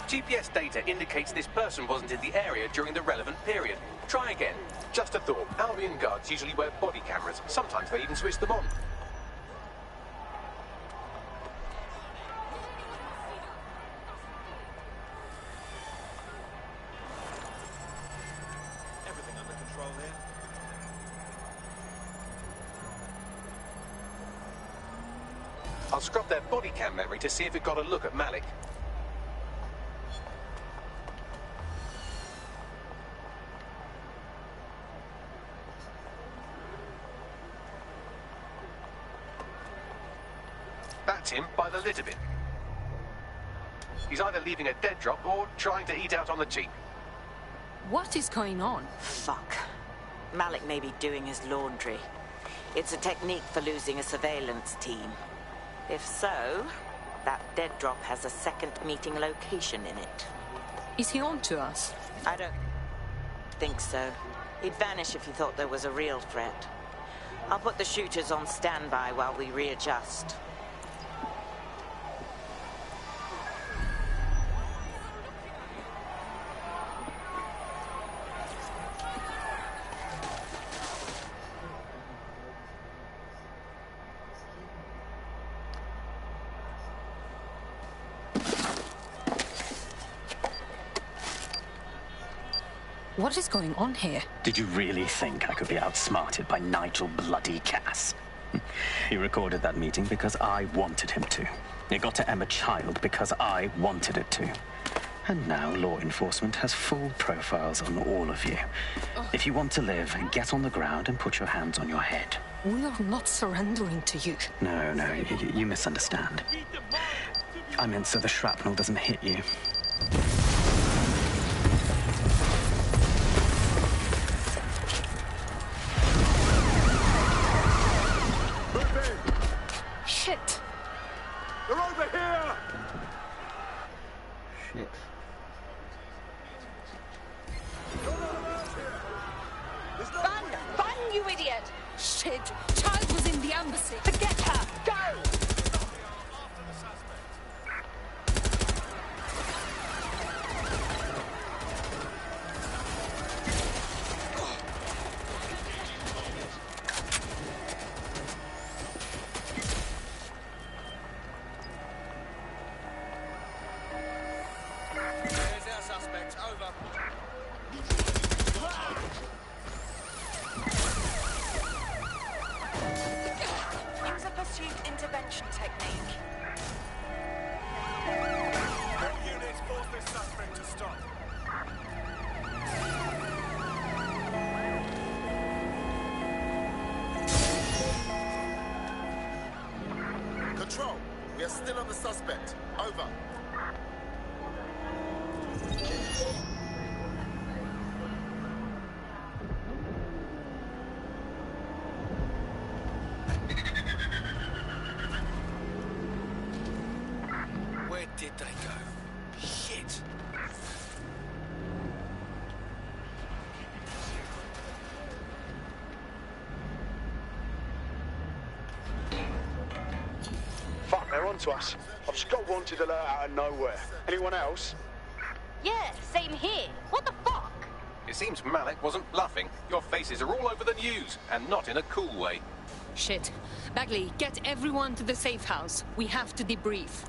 GPS data indicates this person wasn't in the area during the relevant period. Try again. Just a thought. Albion guards usually wear body cameras. Sometimes they even switch them on. Everything under control here. I'll scrub their body cam memory to see if it got a look at Malik. That's him by the lid of it. He's either leaving a dead drop or trying to eat out on the cheap. What is going on? Fuck. Malik may be doing his laundry. It's a technique for losing a surveillance team. If so, that dead drop has a second meeting location in it. Is he on to us? I don't think so. He'd vanish if he thought there was a real threat. I'll put the shooters on standby while we readjust. What is going on here? Did you really think I could be outsmarted by Nigel bloody Cass? He recorded that meeting because I wanted him to. It got to Emma Child because I wanted it to. And now law enforcement has full profiles on all of you. If you want to live, get on the ground and put your hands on your head. We are not surrendering to you. No, you misunderstand. I meant so the shrapnel doesn't hit you. Shit! They're over here! Shit. Run, you idiot! Shit! Child was in the embassy. Forget her! Go! Control, we are still on the suspect. Over. Where did they go? Shit! Fuck, they're onto us. I've just got wanted alert out of nowhere. Anyone else? Yeah, same here. What the fuck? It seems Malik wasn't bluffing. Your faces are all over the news, and not in a cool way. Shit. Bagley, get everyone to the safe house. We have to debrief.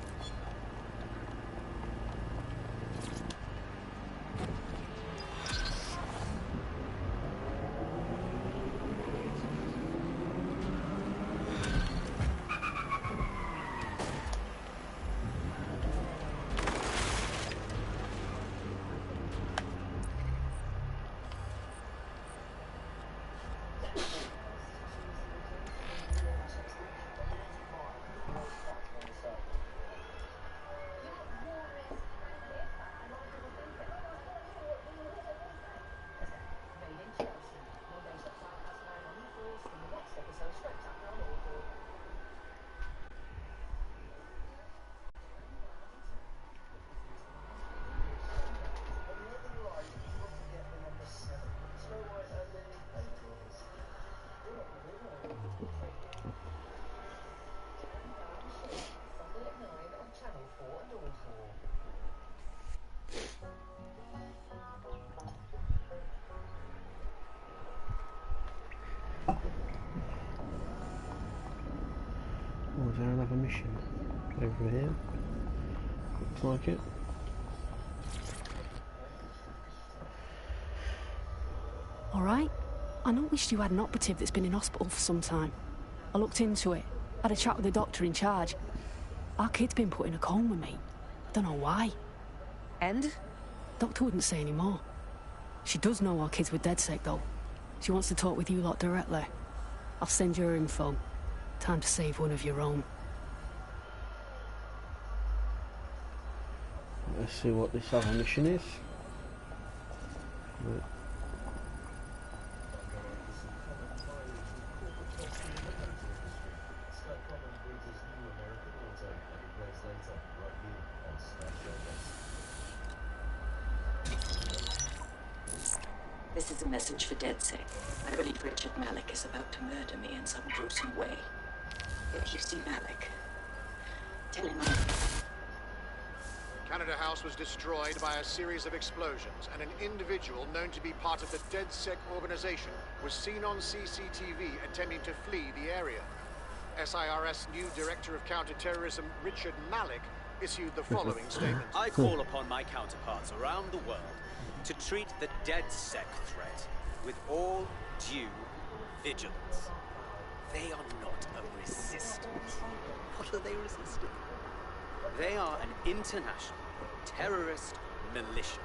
Oh, is there another mission over here? Looks like it. Alright. I noticed you had an operative that's been in hospital for some time. I looked into it. Had a chat with the doctor in charge. Our kid's been put in a coma, mate. Don't know why. And? Doctor wouldn't say any more. She does know our kid's with DedSec, though. She wants to talk with you lot directly. I'll send you her info. Time to save one of your own. Let's see what this other mission is. This is a message for DedSec. I believe Richard Malik is about to murder me in some gruesome way. If you see Malik, tell him Canada House was destroyed by a series of explosions, and an individual known to be part of the DedSec organization was seen on CCTV attempting to flee the area. SIRS new Director of Counterterrorism, Richard Malik, issued the following statement. I call upon my counterparts around the world to treat the DedSec threat with all due vigilance. They are not a resistance. What are they resisting? They are an international terrorist militia.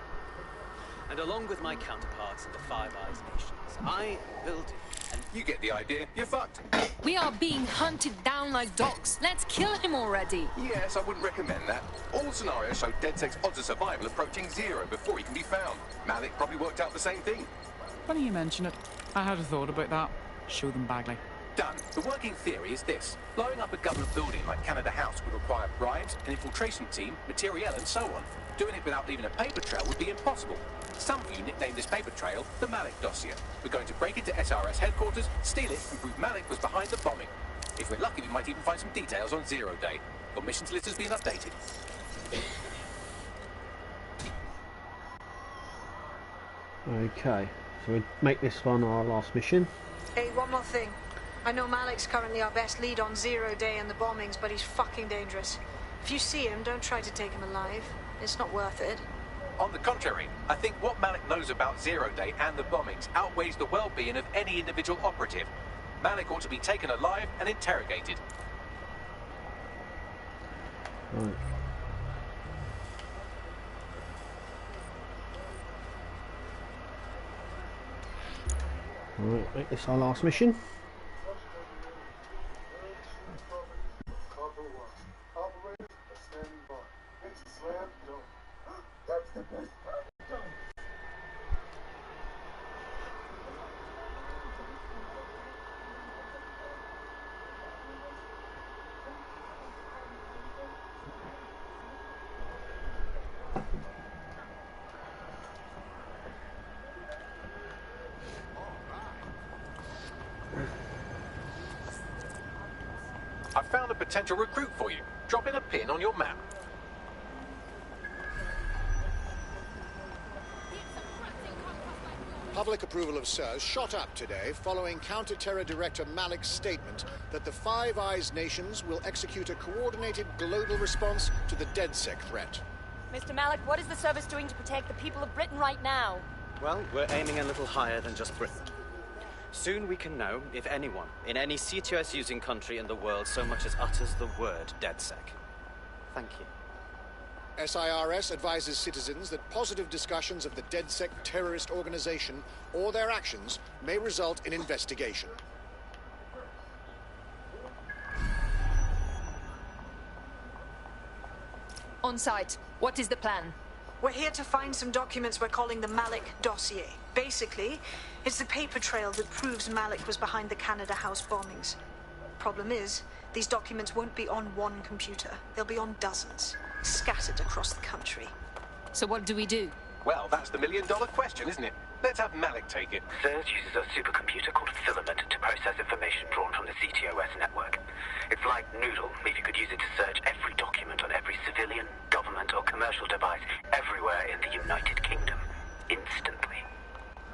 And along with my counterparts in the Five Eyes nations, I will do. And you get the idea. You're fucked. We are being hunted down like dogs. Let's kill him already. Yes, I wouldn't recommend that. All scenarios show DedSec's odds of survival approaching 0 before he can be found. Malik probably worked out the same thing. Funny you mention it. I had a thought about that. Show them Bagley. Done. The working theory is this. Blowing up a government building like Canada House would require bribes, an infiltration team, materiel, and so on. Doing it without leaving a paper trail would be impossible. Some of you nicknamed this paper trail the Malik dossier. We're going to break into SRS headquarters, steal it, and prove Malik was behind the bombing. If we're lucky, we might even find some details on 0 Day. Your missions list has been updated. Okay, so we make this one our last mission. Hey, one more thing. I know Malik's currently our best lead on 0 Day and the bombings, but he's fucking dangerous. If you see him, don't try to take him alive. It's not worth it. On the contrary, I think what Malik knows about 0 Day and the bombings outweighs the well-being of any individual operative. Malik ought to be taken alive and interrogated. Right. Alright, make this our last mission. I found a potential recruit for you. Drop in a pin on your map. Public approval of SIRS shot up today following Counter-Terror Director Malik's statement that the Five Eyes nations will execute a coordinated global response to the DedSec threat. Mr. Malik, what is the service doing to protect the people of Britain right now? Well, we're aiming a little higher than just Britain. Soon we can know if anyone in any CTOS-using country in the world so much as utters the word DedSec. Thank you. SIRS advises citizens that positive discussions of the DedSec terrorist organization or their actions may result in investigation. On site, what is the plan? We're here to find some documents we're calling the Malik dossier. Basically, it's the paper trail that proves Malik was behind the Canada House bombings. Problem is, these documents won't be on one computer. They'll be on dozens, scattered across the country. So what do we do? Well, that's the million-dollar question, isn't it? Let's have Malik take it. SIRS uses a supercomputer called Filament to process information drawn from the CTOS network. It's like Noodle, if you could use it to search every document on every civilian, government or commercial device everywhere in the United Kingdom, instantly.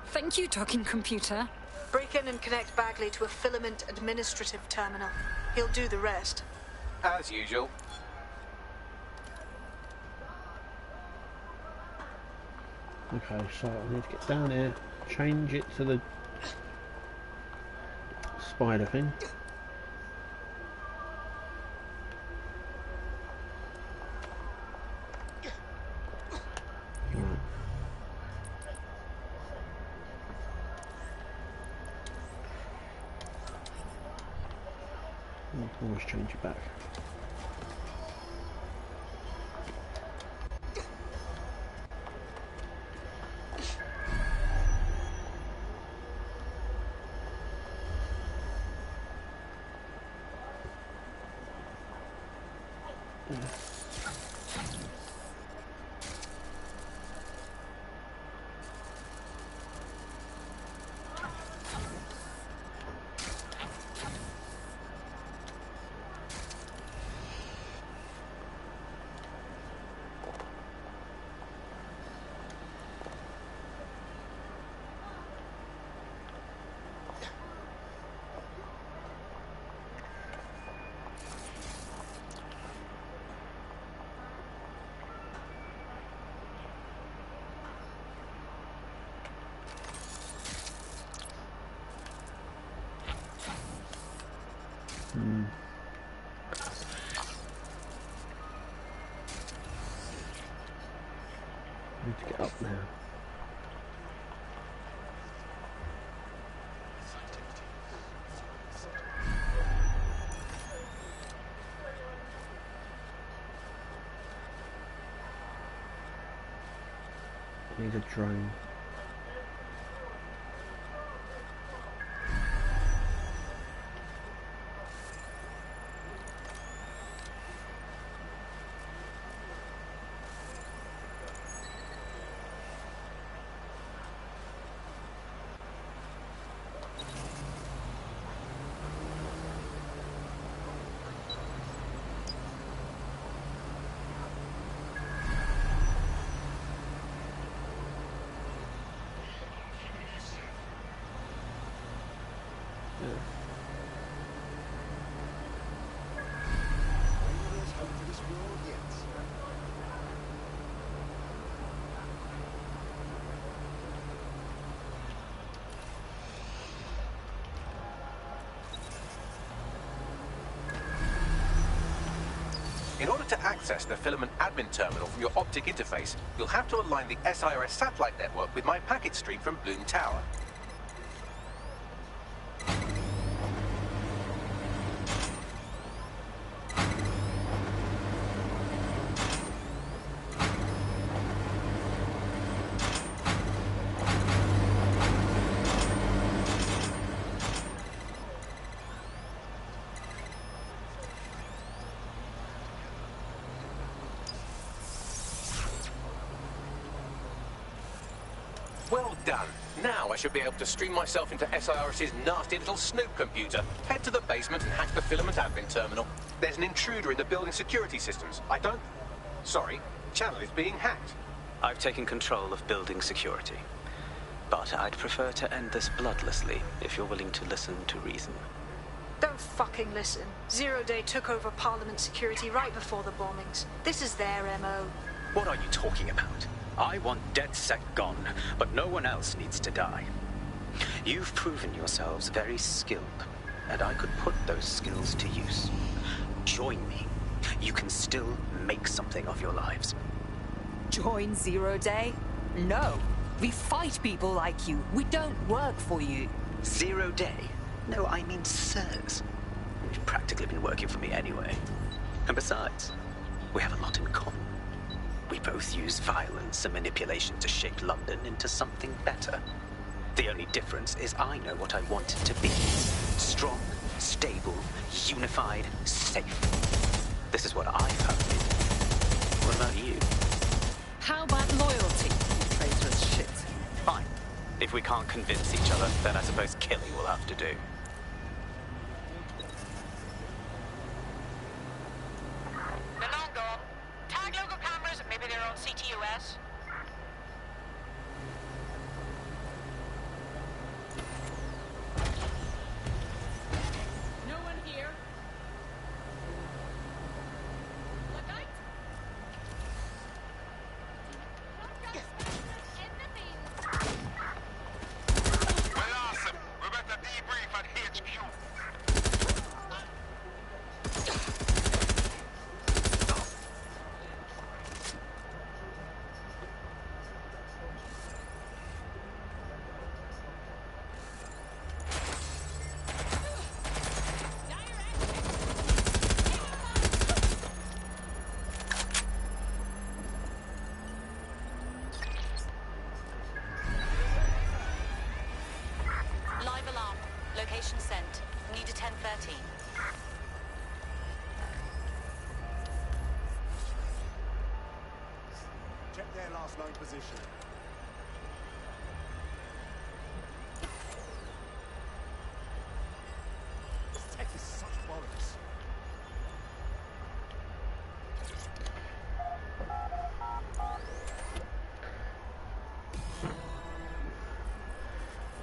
Thank you, talking computer. Break in and connect Bagley to a Filament administrative terminal. He'll do the rest. As usual. Okay, so I need to get down here, change it to the spider thing. Right. I can always change it back. Need to get up now. Need a drone. In order to access the filament admin terminal from your optic interface, you'll have to align the SIRS satellite network with my packet stream from Bloom Tower. Well done. Now I should be able to stream myself into SIRS's nasty little snoop computer, head to the basement and hack the filament admin terminal. There's an intruder in the building security systems. Sorry, the channel is being hacked. I've taken control of building security. But I'd prefer to end this bloodlessly, if you're willing to listen to reason. Don't fucking listen. Zero Day took over Parliament security right before the bombings. This is their MO. What are you talking about? I want DedSec gone, but no one else needs to die. You've proven yourselves very skilled, and I could put those skills to use. Join me. You can still make something of your lives. Join Zero Day? No. We fight people like you. We don't work for you. Zero Day? No, I mean sirs. You've practically been working for me anyway. And besides, we have a lot in common. We both use violence and manipulation to shape London into something better. The only difference is I know what I want it to be. Strong, stable, unified, safe. This is what I found. What about you? How about loyalty, you traitorous shit? Fine. If we can't convince each other, then I suppose killing will have to do. They're long gone. Tag local cameras, maybe they're on CTOS. No one here. Look out! Well, awesome. We're about to debrief at HQ. Live alarm. Location sent. Need a 1013. their last known position. This tech is such bollocks.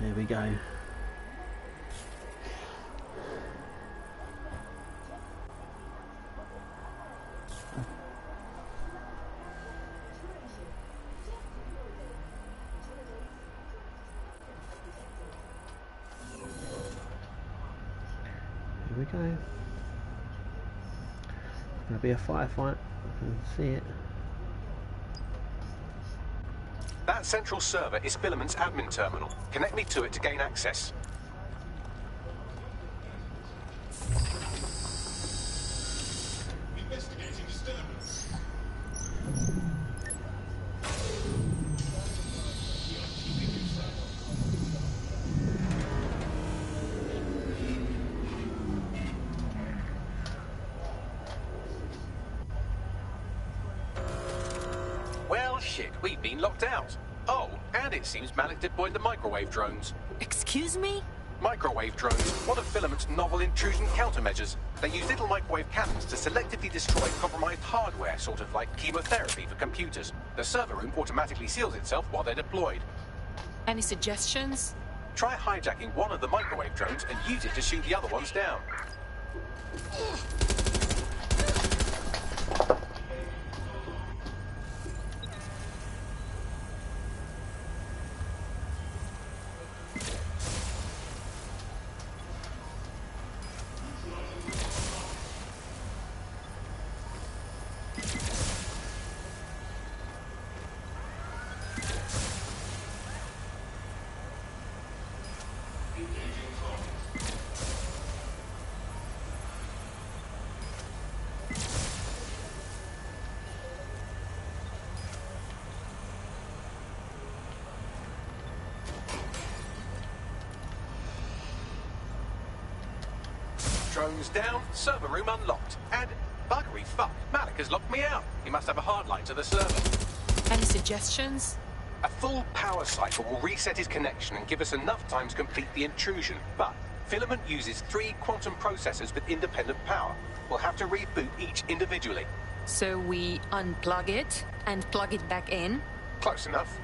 There we go. Here we go. It's going to be a firefight. I can see it. That central server is Filament's admin terminal. Connect me to it to gain access. Investigating disturbance. Well, shit, we've been locked out. Oh, and it seems Malik deployed the microwave drones. Excuse me? Microwave drones, one of Filament's novel intrusion countermeasures. They use little microwave cannons to selectively destroy compromised hardware, sort of like chemotherapy for computers. The server room automatically seals itself while they're deployed. Any suggestions? Try hijacking one of the microwave drones and use it to shoot the other ones down. Drones down, server room unlocked. And buggery fuck, Malik has locked me out. He must have a hard line to the server. Any suggestions? A full power cycle will reset his connection and give us enough time to complete the intrusion. But Filament uses 3 quantum processors with independent power. We'll have to reboot each individually. So we unplug it and plug it back in? Close enough.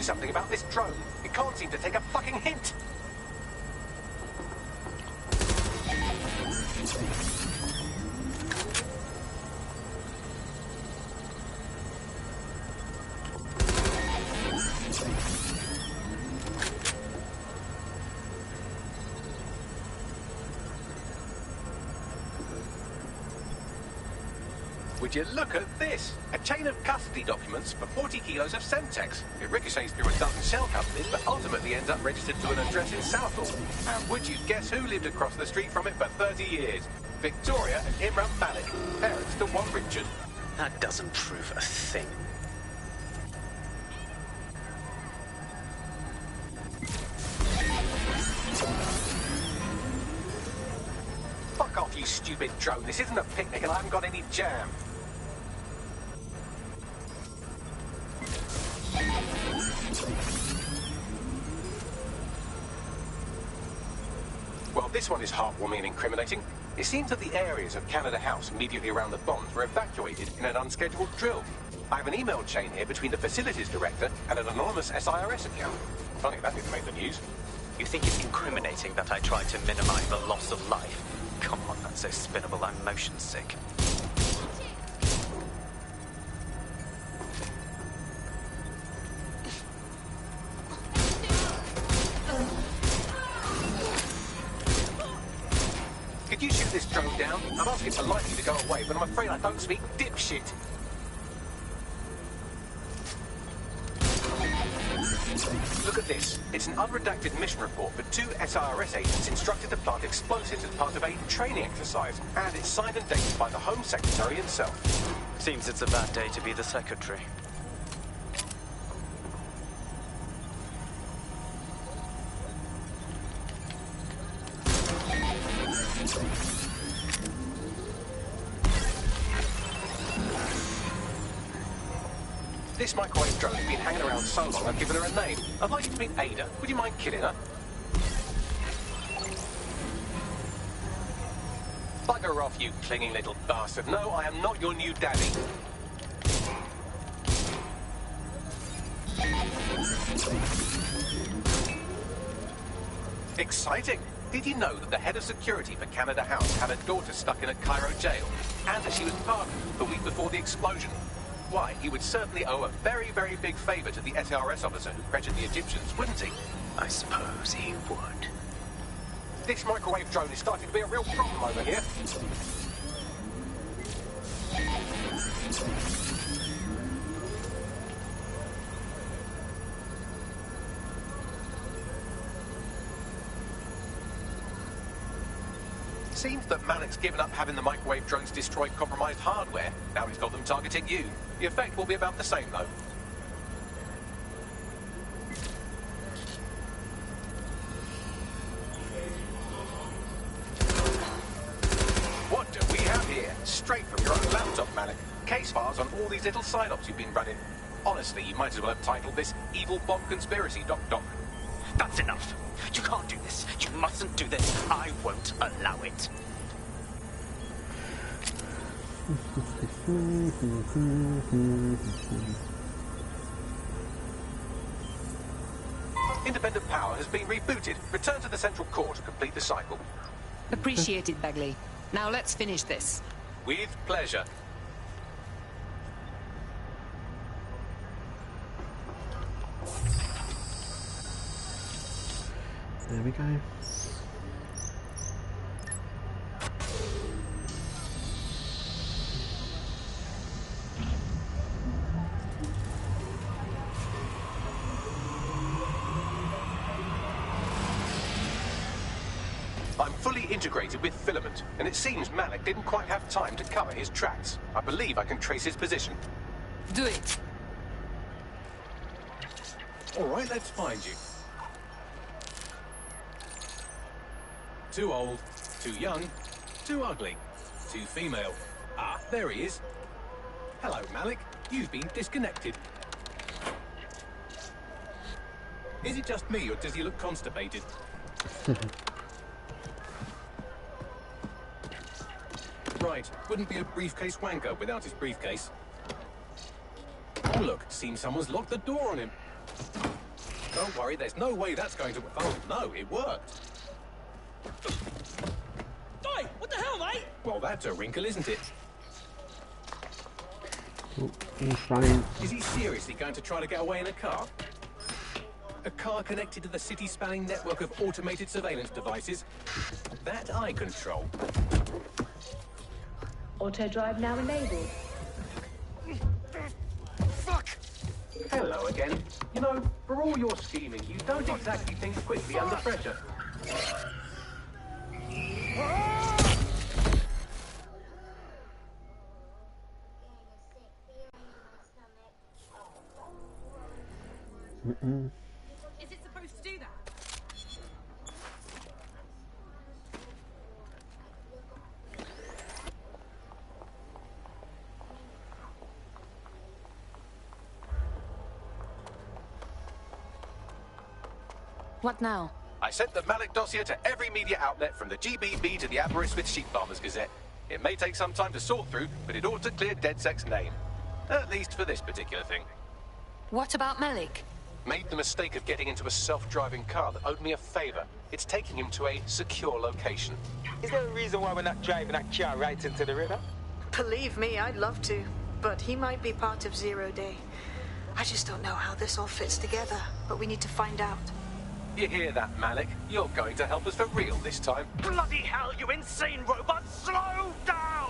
Something about this drone. It can't seem to take a fucking hint. Would you look at this? A chain of custody documents for 40 kilos of Semtex. It ricochets through a dozen shell companies, but ultimately ends up registered to an address in Southall. And would you guess who lived across the street from it for 30 years? Victoria and Imran Malik, parents to one Richard. That doesn't prove a thing. Fuck off, you stupid drone. This isn't a picnic and I haven't got any jam. Well, this one is heartwarming and incriminating. It seems that the areas of Canada House immediately around the bombs were evacuated in an unscheduled drill. I have an email chain here between the facilities director and an anonymous SIRS account. Funny that didn't make the news. You think it's incriminating that I tried to minimize the loss of life? Come on, that's so spinnable, I'm motion sick. Could you shoot this drone down? I'm asking politely to go away, but I'm afraid I don't speak dipshit. Look at this. It's an unredacted mission report for 2 SIRS agents instructed to plant explosives as part of a training exercise, and it's signed and dated by the Home Secretary himself. Seems it's a bad day to be the Secretary. This microwave drone has been hanging around so long I've given her a name. I'd like you to meet Ada. Would you mind killing her? Bugger off, you clinging little bastard. No, I am not your new daddy. Exciting! Did you know that the head of security for Canada House had a daughter stuck in a Cairo jail? And that she was pardoned the week before the explosion? Why, he would certainly owe a very, very big favour to the SRS officer who pressured the Egyptians, wouldn't he? I suppose he would. This microwave drone is starting to be a real problem over here. Seems that Malik's given up having the microwave drones destroy compromised hardware. Now he's got them targeting you. The effect will be about the same, though. What do we have here? Straight from your own laptop, Malik. Case files on all these little side ops you've been running. Honestly, you might as well have titled this Evil Bomb Conspiracy, Doc. That's enough. You can't do this. You mustn't do this. I won't allow it. Independent power has been rebooted. Return to the central core to complete the cycle. Appreciated, Bagley. Now let's finish this. With pleasure. There we go. I'm fully integrated with Filament, and it seems Malik didn't quite have time to cover his tracks. I believe I can trace his position. Do it. All right, let's find you. Too old, too young, too ugly, too female. Ah, there he is. Hello, Malik. You've been disconnected. Is it just me, or does he look constipated? Right, wouldn't be a briefcase wanker without his briefcase. Oh, look, seems someone's locked the door on him. Don't worry, there's no way that's going to... Oh, no, it worked. Oi, what the hell, mate? Well, that's a wrinkle, isn't it? Oh, he's running. Is he seriously going to try to get away in a car? A car connected to the city-spanning network of automated surveillance devices? That I control. Auto drive now enabled. Fuck! Hello again. You know, for all your scheming, you don't exactly think quickly under pressure. Is it supposed to do that? What now? I sent the Malik dossier to every media outlet from the GBB to the Aberystwyth Sheep Farmers Gazette. It may take some time to sort through, but it ought to clear DedSec's name. At least for this particular thing. What about Malik? Made the mistake of getting into a self-driving car that owed me a favor. It's taking him to a secure location. Is there a reason why we're not driving that car right into the river? Believe me, I'd love to. But he might be part of Zero Day. I just don't know how this all fits together, but we need to find out. You hear that, Malik? You're going to help us for real this time. Bloody hell, you insane robot! Slow down!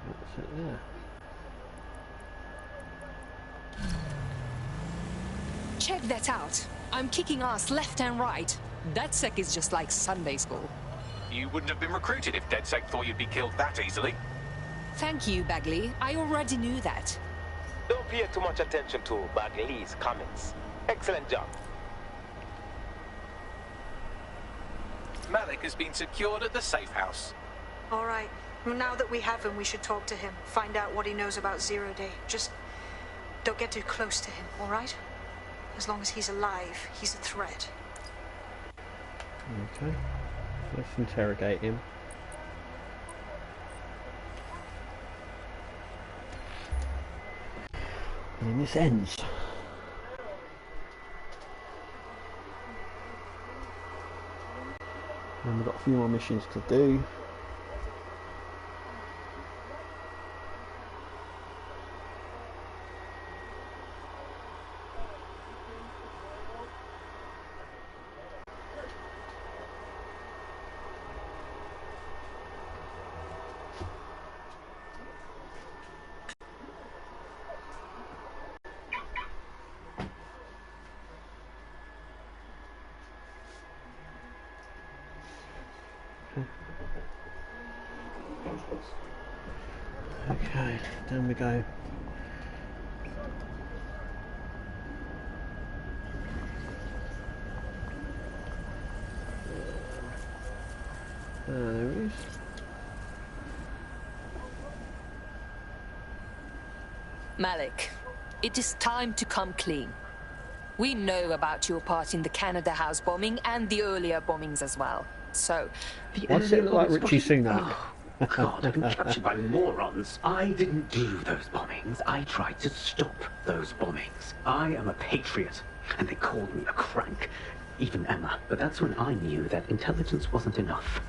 What's it there? Check that out. I'm kicking ass left and right. DedSec is just like Sunday school. You wouldn't have been recruited if DedSec thought you'd be killed that easily. Thank you, Bagley. I already knew that. Don't pay too much attention to Bagley's comments. Excellent job. Malik has been secured at the safe house. All right. Well, now that we have him, we should talk to him. Find out what he knows about Zero Day. Just don't get too close to him, all right? As long as he's alive, he's a threat. Okay. Let's interrogate him. And then this ends. And we've got a few more missions to do. Okay, down we go. There he is. Malik, it is time to come clean. We know about your part in the Canada House bombing and the earlier bombings as well. So, why does it look like Richie Sunak? Oh, God, I've been captured by morons. I didn't do those bombings. I tried to stop those bombings. I am a patriot, and they called me a crank. Even Emma. But that's when I knew that intelligence wasn't enough.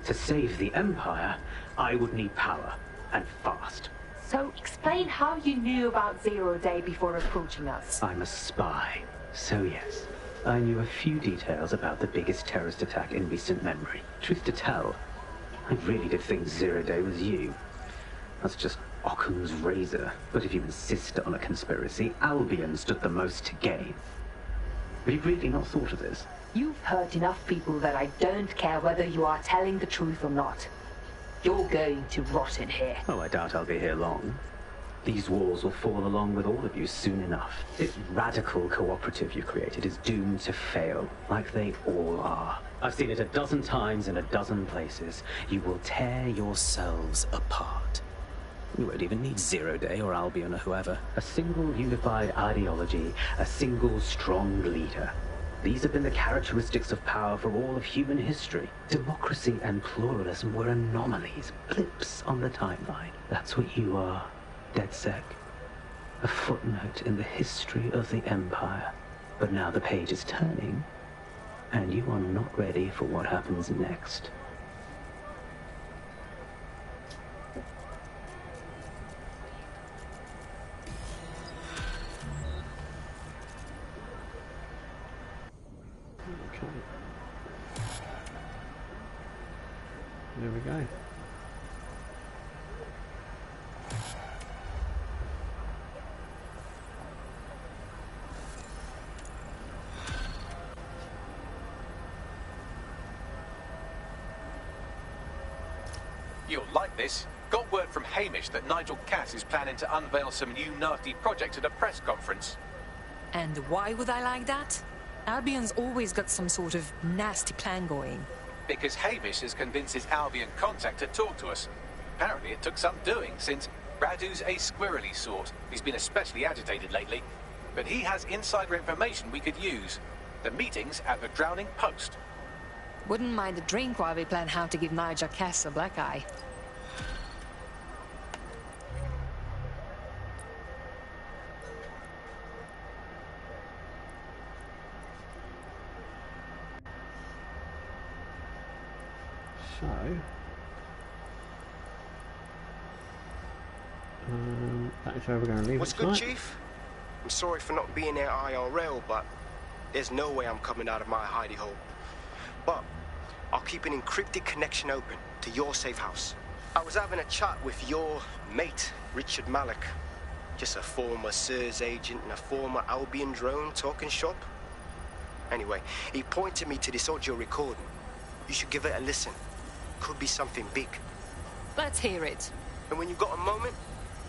To save the Empire, I would need power, and fast. So explain how you knew about Zero Day before approaching us. I'm a spy, so yes. I knew a few details about the biggest terrorist attack in recent memory. Truth to tell, I really did think Zero Day was you. That's just Occam's razor. But if you insist on a conspiracy, Albion stood the most to gain. Have you really not thought of this? You've hurt enough people that I don't care whether you are telling the truth or not. You're going to rot in here. Oh, I doubt I'll be here long. These walls will fall along with all of you soon enough. This radical cooperative you created is doomed to fail, like they all are. I've seen it a dozen times in a dozen places. You will tear yourselves apart. You won't even need Zero Day or Albion or whoever. A single unified ideology, a single strong leader. These have been the characteristics of power for all of human history. Democracy and pluralism were anomalies, blips on the timeline. That's what you are, DedSec. A footnote in the history of the Empire. But now the page is turning, and you are not ready for what happens next. There we go. You'll like this. Got word from Hamish that Nigel Cass is planning to unveil some new nasty project at a press conference. And why would I like that? Albion's always got some sort of nasty plan going. Because Hamish has convinced his Albion contact to talk to us. Apparently it took some doing, since Radu's a squirrely sort. He's been especially agitated lately. But he has insider information we could use. The meeting's at the Drowning Post. Wouldn't mind a drink while we plan how to give Nigel Cass a black eye. So, that is where we're going to leave What's it good, tonight. Chief? I'm sorry for not being there IRL, but there's no way I'm coming out of my hidey hole. But I'll keep an encrypted connection open to your safe house. I was having a chat with your mate, Richard Malik. Just a former SIRS agent and a former Albion drone talking shop. Anyway, he pointed me to this audio recording. You should give it a listen. Could be something big. Let's hear it. And when you've got a moment,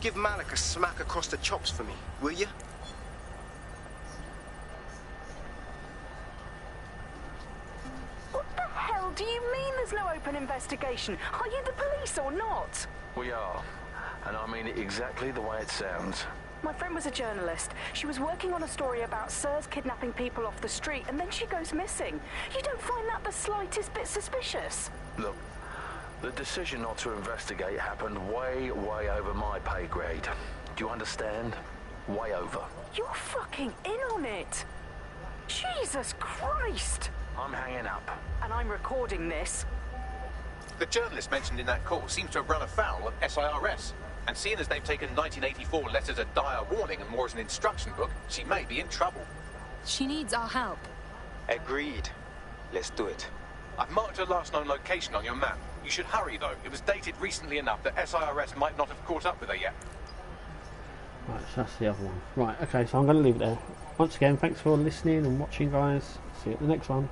give Malik a smack across the chops for me, will you? What the hell do you mean there's no open investigation? Are you the police or not? We are. And I mean it exactly the way it sounds. My friend was a journalist. She was working on a story about SIRS kidnapping people off the street, and then she goes missing. You don't find that the slightest bit suspicious? Look, the decision not to investigate happened way over my pay grade. Do you understand? Way over. You're fucking in on it. Jesus Christ! I'm hanging up. And I'm recording this. The journalist mentioned in that call seems to have run afoul of SIRS. And seeing as they've taken 1984 less as a dire warning and more as an instruction book, she may be in trouble. She needs our help. Agreed. Let's do it. I've marked her last known location on your map. You should hurry, though. It was dated recently enough that SIRS might not have caught up with her yet. Right, so that's the other one. Right, okay, so I'm going to leave it there. Once again, thanks for listening and watching, guys. See you at the next one.